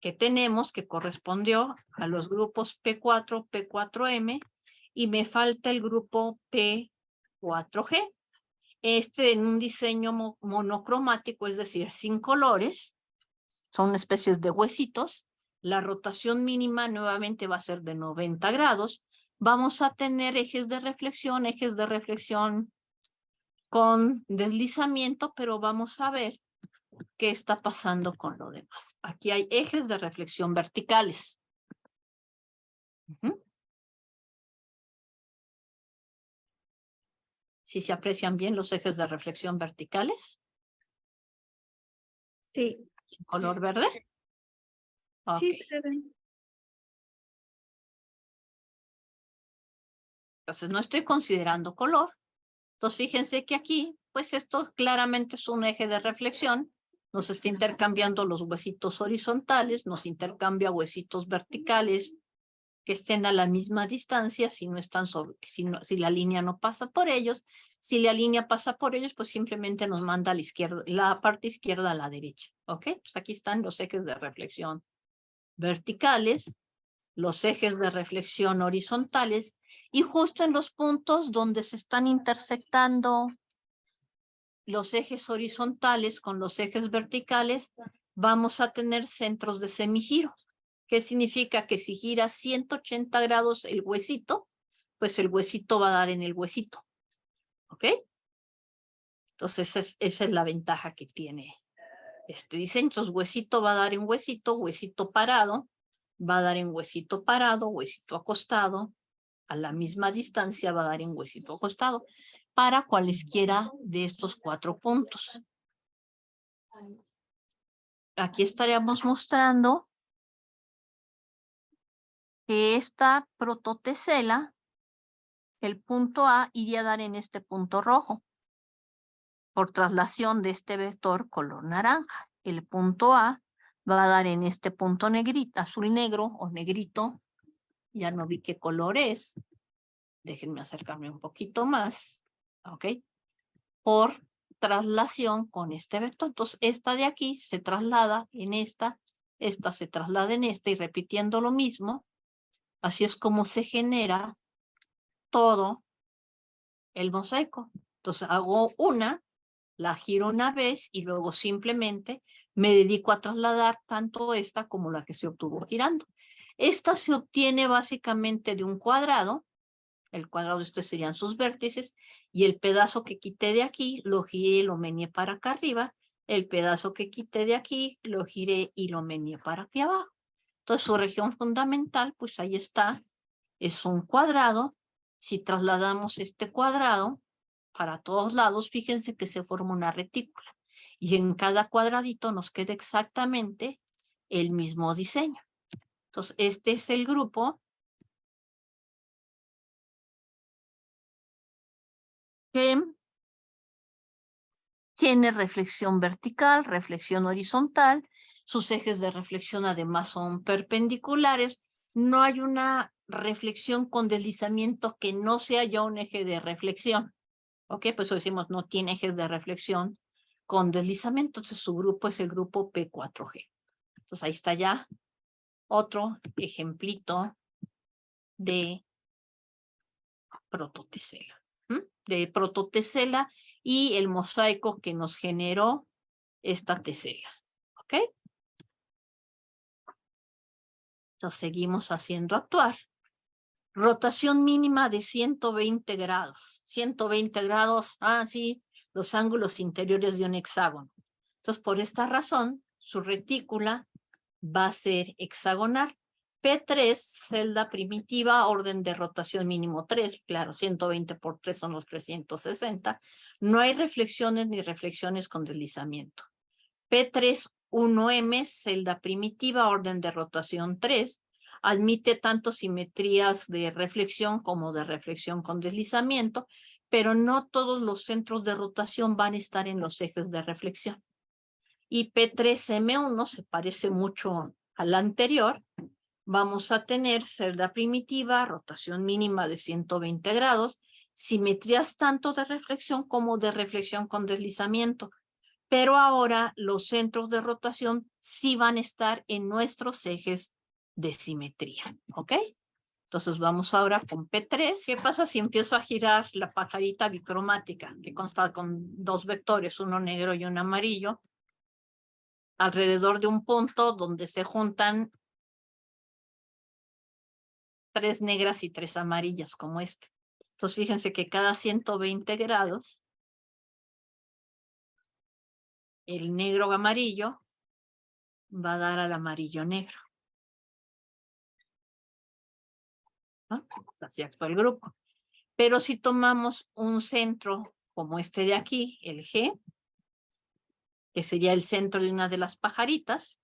que tenemos que correspondió a los grupos P4, P4M y me falta el grupo P4G. En un diseño monocromático, es decir, sin colores, son especies de huesitos. La rotación mínima nuevamente va a ser de 90 grados. Vamos a tener ejes de reflexión con deslizamiento, pero vamos a ver qué está pasando con lo demás. Aquí hay ejes de reflexión verticales. ¿Sí se aprecian bien los ejes de reflexión verticales? Sí. ¿En color verde? Okay. Sí, se ven. Entonces no estoy considerando color. Entonces fíjense que aquí, pues esto claramente es un eje de reflexión. Nos está intercambiando los huesitos horizontales, nos intercambia huesitos verticales que estén a la misma distancia si no están si la línea no pasa por ellos. Si la línea pasa por ellos, pues simplemente nos manda a la izquierda, la parte izquierda a la derecha. ¿Ok? Pues aquí están los ejes de reflexión verticales, los ejes de reflexión horizontales, y justo en los puntos donde se están intersectando los ejes horizontales con los ejes verticales, vamos a tener centros de semigiro. ¿Qué significa? Que si gira 180 grados el huesito, pues el huesito va a dar en el huesito. ¿Ok? Entonces esa es la ventaja que tiene este diseño. Entonces huesito va a dar en huesito, huesito parado, va a dar en huesito parado, huesito acostado, a la misma distancia va a dar en huesito acostado, para cualesquiera de estos 4 puntos. Aquí estaríamos mostrando que esta prototesela el punto A iría a dar en este punto rojo por traslación de este vector color naranja. El punto A va a dar en este punto negrito, azul negro o negrito. Ya no vi qué color es. Déjenme acercarme un poquito más. ¿Ok? Por traslación con este vector. Entonces, esta de aquí se traslada en esta se traslada en esta y repitiendo lo mismo. Así es como se genera todo el mosaico. Entonces, hago una, la giro una vez y luego simplemente me dedico a trasladar tanto esta como la que se obtuvo girando. Esta se obtiene básicamente de un cuadrado. El cuadrado de estos serían sus vértices, y el pedazo que quité de aquí, lo giré y lo meneé para acá arriba. El pedazo que quité de aquí, lo giré y lo meneé para aquí abajo. Entonces, su región fundamental, pues ahí está, es un cuadrado. Si trasladamos este cuadrado para todos lados, fíjense que se forma una retícula. Y en cada cuadradito nos queda exactamente el mismo diseño. Entonces, este es el grupo que tiene reflexión vertical, reflexión horizontal. Sus ejes de reflexión además son perpendiculares. No hay una reflexión con deslizamiento que no sea ya un eje de reflexión. ¿Ok? Pues eso decimos no tiene ejes de reflexión con deslizamiento. Entonces su grupo es el grupo P4G. Entonces ahí está ya otro ejemplito de prototesela. De prototesela y el mosaico que nos generó esta tesela. ¿Ok? Entonces seguimos haciendo actuar. Rotación mínima de 120 grados. 120 grados, sí, los ángulos interiores de un hexágono. Entonces, por esta razón, su retícula va a ser hexagonal. P3, celda primitiva, orden de rotación mínimo 3, claro, 120 por 3 son los 360. No hay reflexiones ni reflexiones con deslizamiento. P3, 1M, celda primitiva, orden de rotación 3, admite tanto simetrías de reflexión como de reflexión con deslizamiento, pero no todos los centros de rotación van a estar en los ejes de reflexión. Y P3M1 se parece mucho al anterior. Vamos a tener celda primitiva, rotación mínima de 120 grados, simetrías tanto de reflexión como de reflexión con deslizamiento. Pero ahora los centros de rotación sí van a estar en nuestros ejes de simetría, ¿ok? Entonces vamos ahora con P3. ¿Qué pasa si empiezo a girar la pajarita bicromática, que consta con dos vectores, uno negro y uno amarillo, alrededor de un punto donde se juntan 3 negras y 3 amarillas, como este? Entonces fíjense que cada 120 grados, el negro amarillo va a dar al amarillo negro. ¿No? Así actúa el grupo. Pero si tomamos un centro como este de aquí, el G, que sería el centro de una de las pajaritas,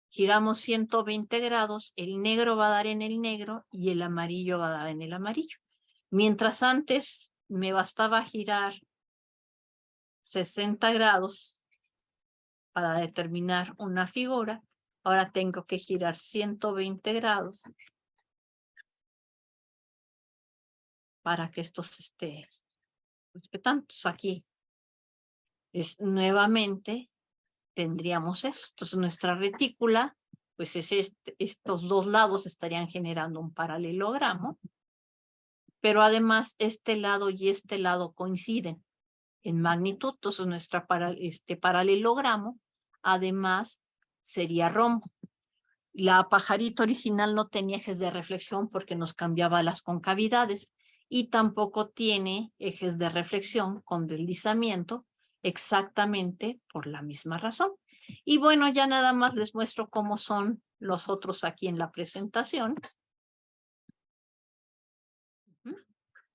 giramos 120 grados, el negro va a dar en el negro y el amarillo va a dar en el amarillo. Mientras antes me bastaba girar 60 grados para determinar una figura, ahora tengo que girar 120 grados para que esto se esté respetando. Entonces aquí es nuevamente tendríamos eso. Entonces nuestra retícula, pues es estos dos lados estarían generando un paralelogramo, pero además este lado y este lado coinciden en magnitud. Entonces nuestra paralelogramo además sería rombo. La pajarita original no tenía ejes de reflexión porque nos cambiaba las concavidades y tampoco tiene ejes de reflexión con deslizamiento exactamente por la misma razón. Y bueno, ya nada más les muestro cómo son los otros aquí en la presentación.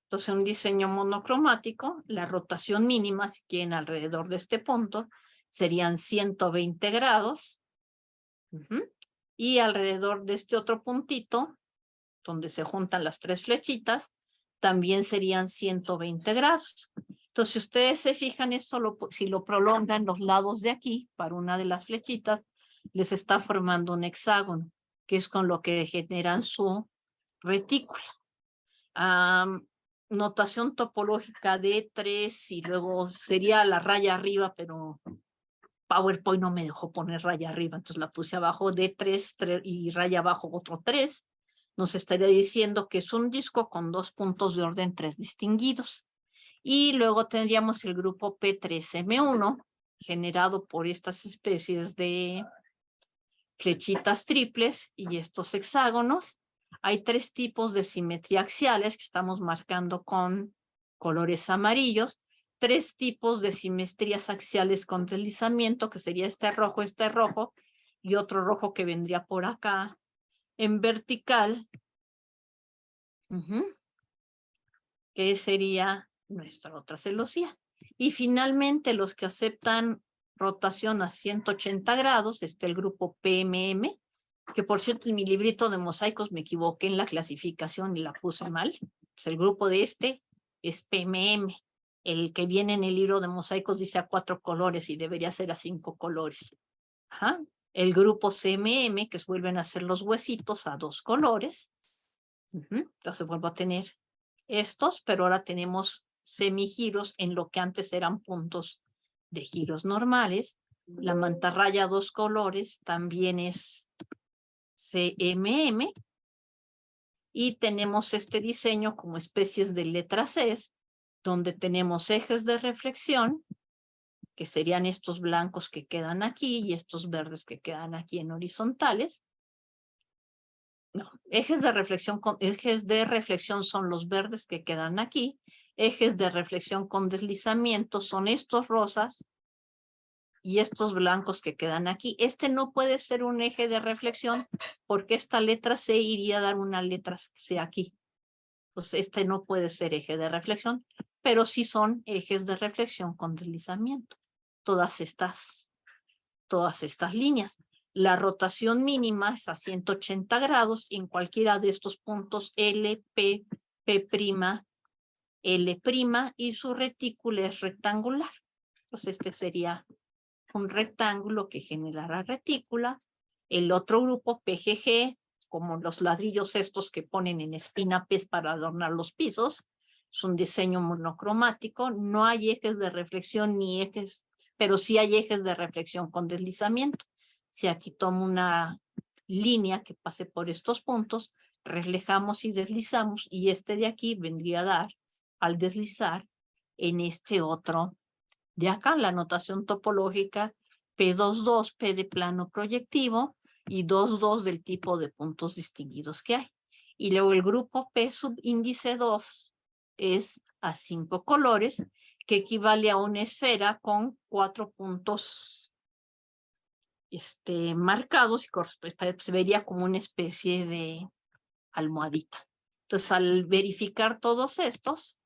Entonces, un diseño monocromático, la rotación mínima, si quieren, alrededor de este punto, serían 120 grados. Y alrededor de este otro puntito, donde se juntan las tres flechitas, también serían 120 grados. Entonces, si ustedes se fijan, esto si lo prolongan los lados de aquí para una de las flechitas, les está formando un hexágono, que es con lo que generan su retícula. Notación topológica D3 y luego sería la raya arriba, pero PowerPoint no me dejó poner raya arriba, entonces la puse abajo D3 y raya abajo otro 3. Nos estaría diciendo que es un disco con 2 puntos de orden 3 distinguidos. Y luego tendríamos el grupo P3M1, generado por estas especies de flechitas triples y estos hexágonos. Hay 3 tipos de simetría axiales que estamos marcando con colores amarillos. 3 tipos de simetrías axiales con deslizamiento, que sería este rojo, y otro rojo que vendría por acá en vertical, que sería nuestra otra celosía. Y finalmente los que aceptan rotación a 180 grados, está el grupo PMM, que por cierto en mi librito de mosaicos me equivoqué en la clasificación y la puse mal. Pues el grupo de este es PMM. El que viene en el libro de mosaicos dice a 4 colores y debería ser a 5 colores. El grupo CMM, que vuelven a ser los huesitos a 2 colores. Entonces vuelvo a tener estos, pero ahora tenemos semigiros en lo que antes eran puntos de giros normales. La mantarraya a 2 colores también es CMM. Y tenemos este diseño como especies de letras C, donde tenemos ejes de reflexión, que serían estos blancos que quedan aquí y estos verdes que quedan aquí en horizontales. No, ejes de reflexión son los verdes que quedan aquí. Ejes de reflexión con deslizamiento son estos rosas y estos blancos que quedan aquí. Este no puede ser un eje de reflexión porque esta letra C iría a dar una letra C aquí. Entonces, este no puede ser eje de reflexión, pero sí son ejes de reflexión con deslizamiento. Todas estas líneas. La rotación mínima es a 180 grados y en cualquiera de estos puntos L, P, P', L', y su retícula es rectangular. Pues este sería un rectángulo que generará retícula. El otro grupo, PGG, como los ladrillos estos que ponen en espinapes para adornar los pisos, es un diseño monocromático. No hay ejes de reflexión ni ejes, pero sí hay ejes de reflexión con deslizamiento. Si aquí tomo una línea que pase por estos puntos, reflejamos y deslizamos, y este de aquí vendría a dar, al deslizar, en este otro de acá, la notación topológica P22, P de plano proyectivo, y 22 del tipo de puntos distinguidos que hay. Y luego el grupo P subíndice 2 es a 5 colores, que equivale a una esfera con 4 puntos marcados, y se vería como una especie de almohadita. Entonces, al verificar todos estos,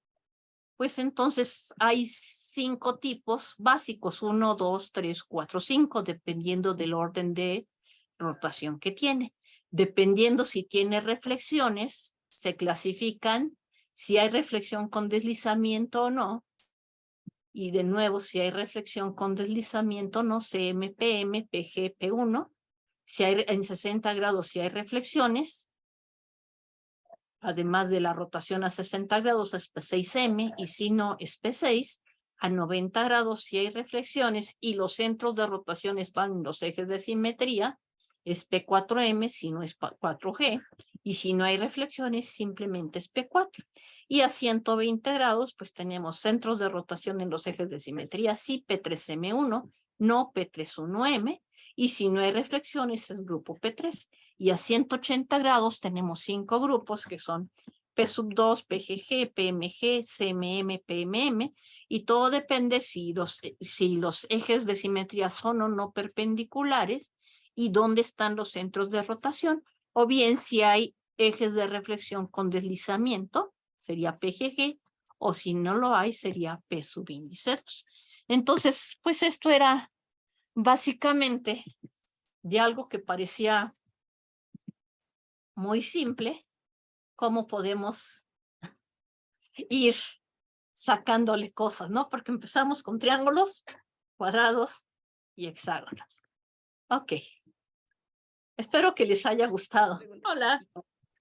pues entonces hay 5 tipos básicos, 1, 2, 3, 4, 5, dependiendo del orden de rotación que tiene. Dependiendo si tiene reflexiones, se clasifican si hay reflexión con deslizamiento o no. Y de nuevo, si hay reflexión con deslizamiento, no, CM, PM, PG, P1. Si hay en 60 grados, si hay reflexiones, además de la rotación a 60 grados es P6M, y si no es P6. A 90 grados si hay reflexiones y los centros de rotación están en los ejes de simetría, es P4M, si no es 4G, y si no hay reflexiones simplemente es P4. Y a 120 grados pues tenemos centros de rotación en los ejes de simetría, sí, P3M1, no P31M, y si no hay reflexiones es grupo P3. Y a 180 grados tenemos 5 grupos que son P2, PGG, PMG, CMM, PMM, y todo depende si los ejes de simetría son o no perpendiculares y dónde están los centros de rotación, o bien si hay ejes de reflexión con deslizamiento, sería PGG, o si no lo hay, sería P subíndice 2. Entonces, pues esto era básicamente de algo que parecía muy simple, cómo podemos ir sacándole cosas, ¿no? Porque empezamos con triángulos, cuadrados y hexágonos. Ok. Espero que les haya gustado. Hola.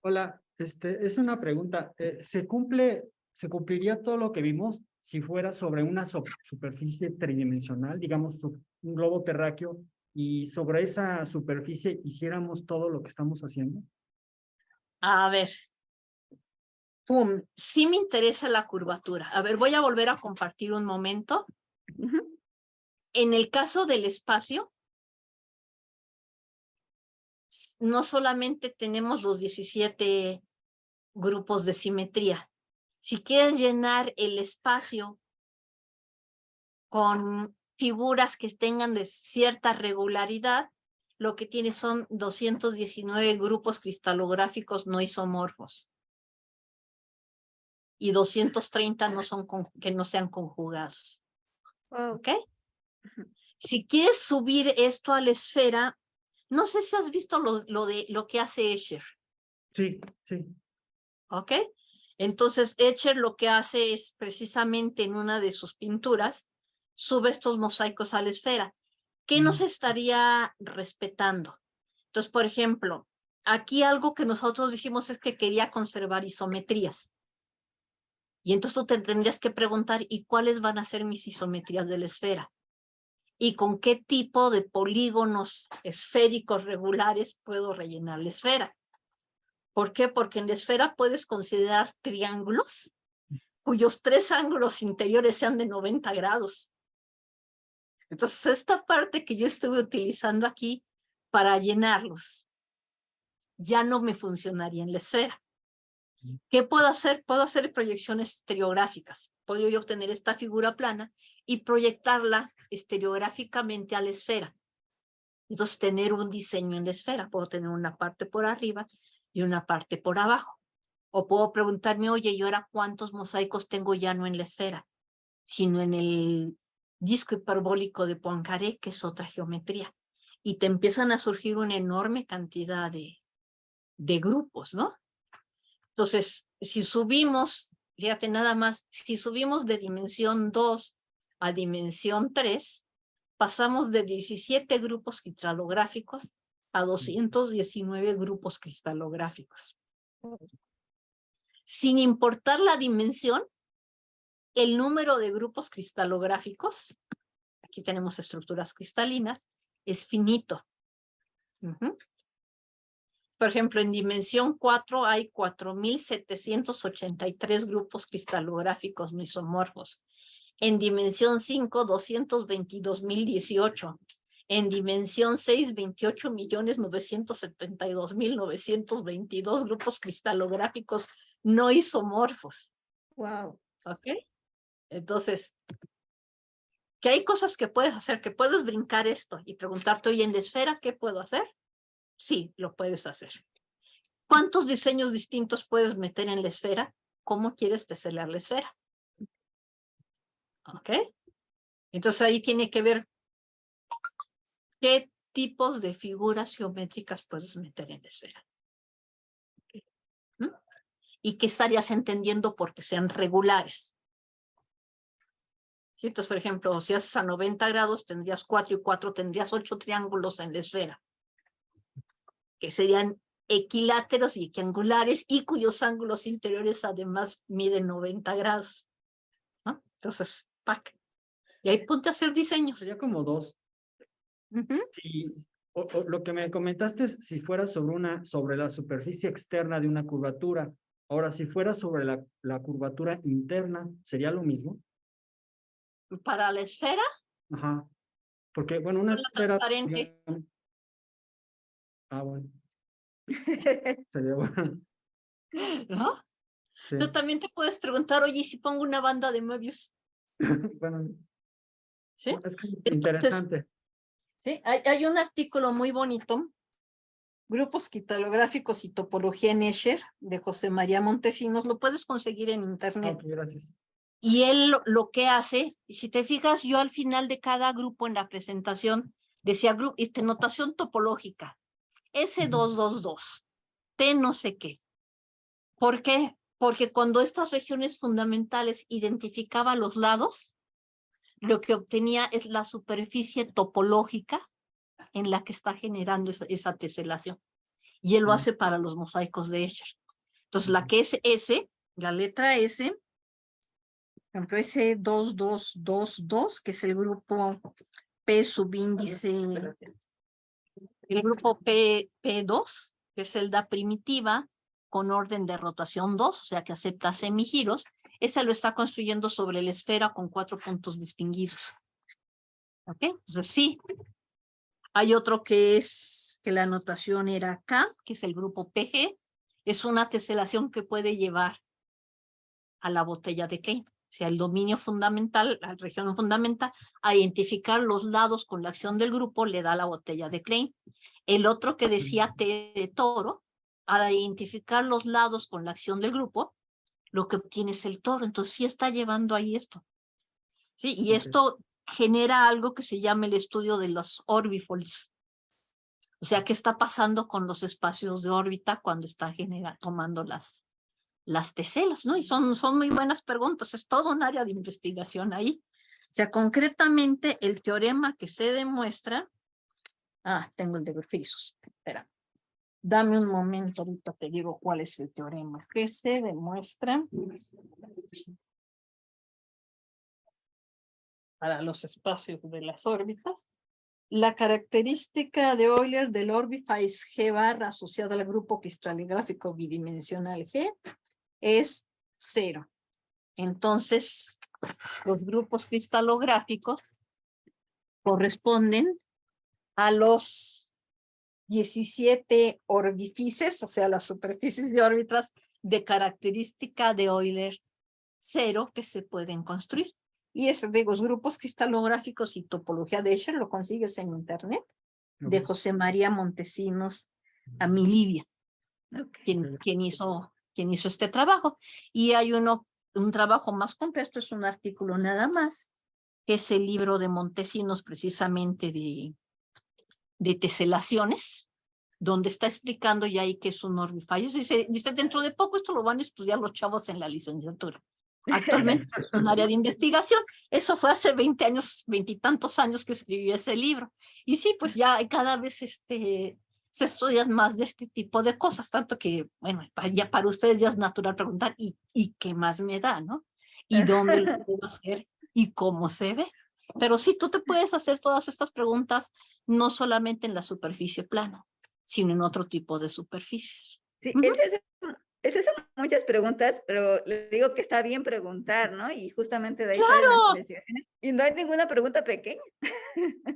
Hola, es una pregunta. ¿Se cumpliría todo lo que vimos si fuera sobre una superficie tridimensional, digamos, un globo terráqueo, y sobre esa superficie hiciéramos todo lo que estamos haciendo? A ver. Pum, sí me interesa la curvatura. A ver, voy a volver a compartir un momento. En el caso del espacio, no solamente tenemos los 17 grupos de simetría. Si quieres llenar el espacio con figuras que tengan de cierta regularidad, lo que tienes son 219 grupos cristalográficos no isomorfos. Y 230 que no sean conjugados. ¿Ok? Si quieres subir esto a la esfera, no sé si has visto lo que hace Escher. Sí, sí. ¿Ok? Entonces, Escher lo que hace es precisamente en una de sus pinturas, sube estos mosaicos a la esfera. ¿Qué nos estaría respetando? Entonces, por ejemplo, aquí algo que nosotros dijimos es que quería conservar isometrías. Y entonces tú te tendrías que preguntar, ¿y cuáles van a ser mis isometrías de la esfera? ¿Y con qué tipo de polígonos esféricos regulares puedo rellenar la esfera? ¿Por qué? Porque en la esfera puedes considerar triángulos cuyos 3 ángulos interiores sean de 90 grados. Entonces, esta parte que yo estuve utilizando aquí para llenarlos ya no me funcionaría en la esfera. ¿Qué puedo hacer? Puedo hacer proyecciones estereográficas. Puedo yo obtener esta figura plana y proyectarla estereográficamente a la esfera. Entonces, tener un diseño en la esfera. Puedo tener una parte por arriba y una parte por abajo. O puedo preguntarme, oye, ¿y ahora cuántos mosaicos tengo ya no en la esfera, sino en el disco hiperbólico de Poincaré, que es otra geometría? Y te empiezan a surgir una enorme cantidad de grupos, ¿no? Entonces, si subimos, fíjate nada más, si subimos de dimensión 2 a dimensión 3, pasamos de 17 grupos cristalográficos a 219 grupos cristalográficos. Sin importar la dimensión, el número de grupos cristalográficos, aquí tenemos estructuras cristalinas, es finito. Por ejemplo, en dimensión 4 hay 4,783 grupos cristalográficos no isomorfos. En dimensión 5, 222,018. En dimensión 6, 28,972,922 grupos cristalográficos no isomorfos. Wow. ¿Ok? Entonces, que hay cosas que puedes hacer, que puedes brincar esto y preguntarte, oye, en la esfera, ¿qué puedo hacer? Sí, lo puedes hacer. ¿Cuántos diseños distintos puedes meter en la esfera? ¿Cómo quieres teselar la esfera? ¿Ok? Entonces ahí tiene que ver qué tipos de figuras geométricas puedes meter en la esfera. ¿Mm? Y qué estarías entendiendo porque sean regulares. ¿Sí? Entonces, por ejemplo, si haces a 90 grados, tendrías 4 y 4, tendrías 8 triángulos en la esfera, que serían equiláteros y equiangulares y cuyos ángulos interiores además miden 90 grados. ¿No? Entonces, ¡pac! Y ahí ponte a hacer diseños. Sería como 2. Si, lo que me comentaste es si fuera sobre la superficie externa de una curvatura. Ahora, si fuera sobre la curvatura interna, ¿sería lo mismo? Para la esfera. Ajá. Porque, bueno, una esfera... transparente. Ah, bueno. Sería bueno. ¿No? Sí. Tú también te puedes preguntar, oye, ¿y si pongo una banda de Möbius? Bueno, ¿Sí? es que Entonces, interesante. sí, hay un artículo muy bonito, Grupos cristalográficos y topología en Escher, de José María Montesinos, lo puedes conseguir en internet. Ok, gracias. Y él lo que hace, y si te fijas, yo al final de cada grupo en la presentación decía notación topológica, S222, T no sé qué. ¿Por qué? porque cuando estas regiones fundamentales identificaba los lados, lo que obtenía es la superficie topológica en la que está generando esa teselación. Y él lo hace para los mosaicos de Escher. Entonces, la que es S, la letra S, por ejemplo, S2222, que es el grupo P subíndice, el grupo P2, que es celda primitiva, con orden de rotación 2, o sea que acepta semigiros, ese lo está construyendo sobre la esfera con 4 puntos distinguidos. ¿Ok? Entonces sí. Hay otro que es, que la notación era K, que es el grupo PG, es una teselación que puede llevar a la botella de Klein. O sea, el dominio fundamental, la región fundamental, a identificar los lados con la acción del grupo, le da la botella de Klein. El otro que decía T de toro, al identificar los lados con la acción del grupo, lo que obtiene es el toro. Entonces sí está llevando ahí esto. Sí, y esto genera algo que se llama el estudio de los orbifolds. O sea, ¿qué está pasando con los espacios de órbita cuando está tomando las teselas, ¿no? Y son muy buenas preguntas, es todo un área de investigación ahí. O sea, concretamente el teorema que se demuestra, tengo el de Frisos, espera. Dame un momento, ahorita te digo cuál es el teorema que se demuestra para los espacios de las órbitas. La característica de Euler del Orbify G barra asociada al grupo cristalográfico bidimensional G es 0. Entonces, los grupos cristalográficos corresponden a los 17 orificios, o sea, las superficies de órbitas de característica de Euler 0 que se pueden construir. Y es de los grupos cristalográficos y topología de Escher, lo consigues en internet, de José María Montesinos a Milivia, quien hizo este trabajo. Y hay un trabajo más completo, es un artículo nada más, que es el libro de Montesinos precisamente de teselaciones, donde está explicando ya ahí que es un Orbify. Dice, dentro de poco esto lo van a estudiar los chavos en la licenciatura. Actualmente es un área de investigación. Eso fue hace 20 años, 20 y tantos años que escribí ese libro. Y sí, pues ya cada vez se estudian más de este tipo de cosas, tanto que, bueno, ya para ustedes ya es natural preguntar, ¿y qué más me da, no? ¿Y dónde lo puedo hacer? ¿Y cómo se ve? Pero sí, tú te puedes hacer todas estas preguntas, no solamente en la superficie plana, sino en otro tipo de superficies. Sí, esas son muchas preguntas, pero le digo que está bien preguntar, ¿no? Y justamente de ahí salen las investigaciones. Y no hay ninguna pregunta pequeña.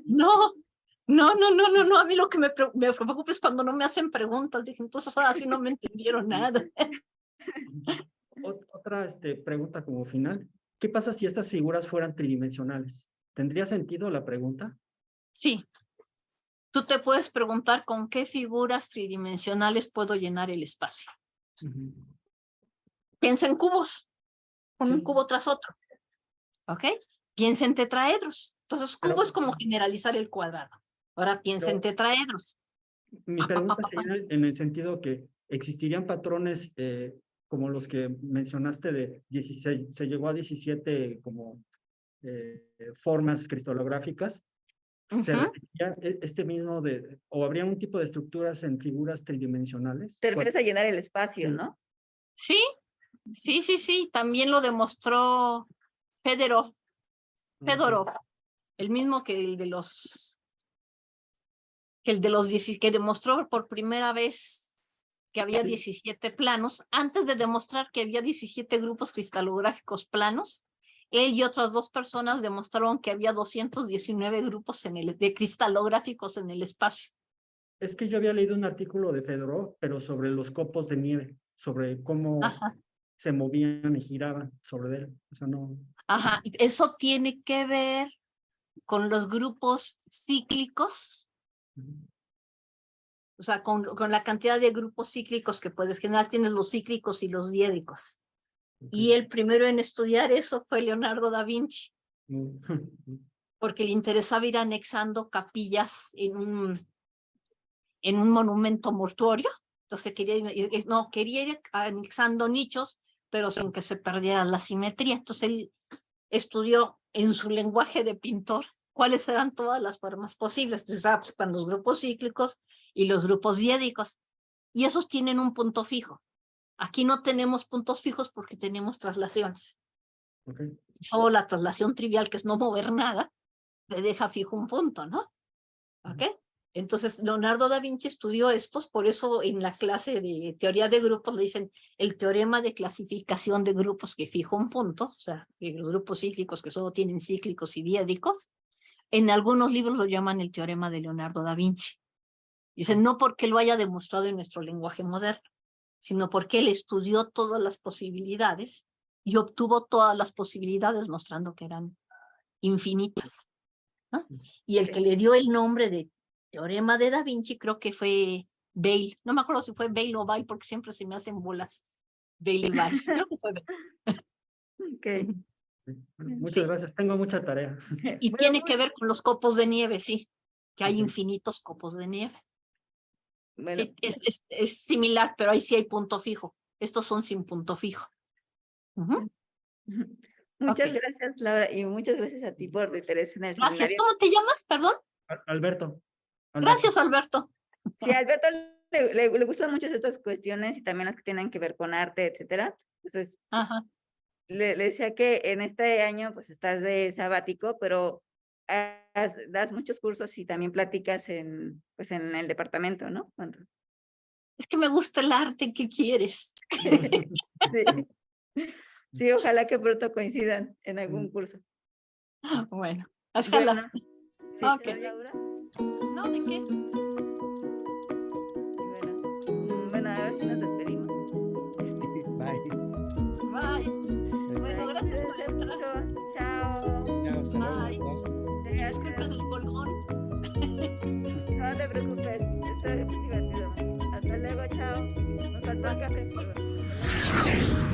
No, a mí lo que me preocupa es cuando no me hacen preguntas. Dije, entonces ahora sí no me entendieron nada. Otra pregunta como final. ¿Qué pasa si estas figuras fueran tridimensionales? ¿Tendría sentido la pregunta? Sí. Tú te puedes preguntar con qué figuras tridimensionales puedo llenar el espacio. Piensa en cubos, con un cubo tras otro. ¿Ok? Piensa en tetraedros. Entonces, cubo es como generalizar el cuadrado. Ahora piensa en tetraedros. Mi pregunta sería en el sentido que existirían patrones como los que mencionaste de 16, se llegó a 17 como formas cristalográficas. ¿Se repetiría este mismo o habría un tipo de estructuras en figuras tridimensionales? Te refieres a llenar el espacio, ¿no? Sí. También lo demostró Fedorov, el mismo que el de los que demostró por primera vez que había 17 planos. Antes de demostrar que había 17 grupos cristalográficos planos, él y otras 2 personas demostraron que había 219 grupos de cristalográficos en el espacio. Es que yo había leído un artículo de Fedorov, pero sobre los copos de nieve, sobre cómo se movían y giraban sobre él. O sea, no. Eso tiene que ver con los grupos cíclicos. O sea, con la cantidad de grupos cíclicos que puedes generar. Tienes los cíclicos y los diédicos. Y el primero en estudiar eso fue Leonardo da Vinci, porque le interesaba ir anexando capillas en un monumento mortuorio. Entonces quería ir anexando nichos pero sin que se perdiera la simetría. Entonces él estudió en su lenguaje de pintor cuáles eran todas las formas posibles. Entonces están los grupos cíclicos y los grupos diédicos, y esos tienen un punto fijo. Aquí no tenemos puntos fijos porque tenemos traslaciones. Okay. Solo la traslación trivial, que es no mover nada, le deja fijo un punto, ¿no? ¿Ok? Entonces, Leonardo da Vinci estudió estos, por eso en la clase de teoría de grupos le dicen el teorema de clasificación de grupos que fija un punto, o sea, los grupos cíclicos que solo tienen cíclicos y diédicos. En algunos libros lo llaman el teorema de Leonardo da Vinci. Dicen, no porque lo haya demostrado en nuestro lenguaje moderno, sino porque él estudió todas las posibilidades y obtuvo todas las posibilidades mostrando que eran infinitas, ¿no? Y el que le dio el nombre de teorema de Da Vinci creo que fue Bale. No me acuerdo si fue Bale o Bale porque siempre se me hacen bolas. Bale y Bale. Creo que fue Bale. Okay. Bueno, muchas Sí. gracias, tengo mucha tarea. Y Bueno, tiene que ver con los copos de nieve, sí, que hay Ok. infinitos copos de nieve. Bueno, Sí, es similar, pero ahí sí hay punto fijo. Estos son sin punto fijo. Ujú. muchas Ok. gracias, Laura, y muchas gracias a ti por tu interés en el Gracias. seminario. ¿Cómo te llamas? Perdón. Alberto. Gracias, Alberto. Sí, a Alberto le gustan muchas estas cuestiones y también las que tienen que ver con arte, etcétera. Entonces, Ajá. le decía que en este año pues estás de sabático, pero das muchos cursos y también platicas en, pues, en el departamento, ¿no? Es que me gusta el arte. ¿Qué quieres? Sí. Sí, ojalá que pronto coincidan en algún curso. Bueno, ojalá. Bueno, sí, Ok. chao, Laura. No, ¿de qué? Y bueno, ahora sí nos despedimos. Bye. Bye. Bueno, gracias por Cuídense entrar. mucho. Chao. Chao, hasta luego. Bye. Adiós. Disculpen el colgón. No te preocupes, esto es divertido. Hasta luego, chao. Nos faltó el café. pero bueno.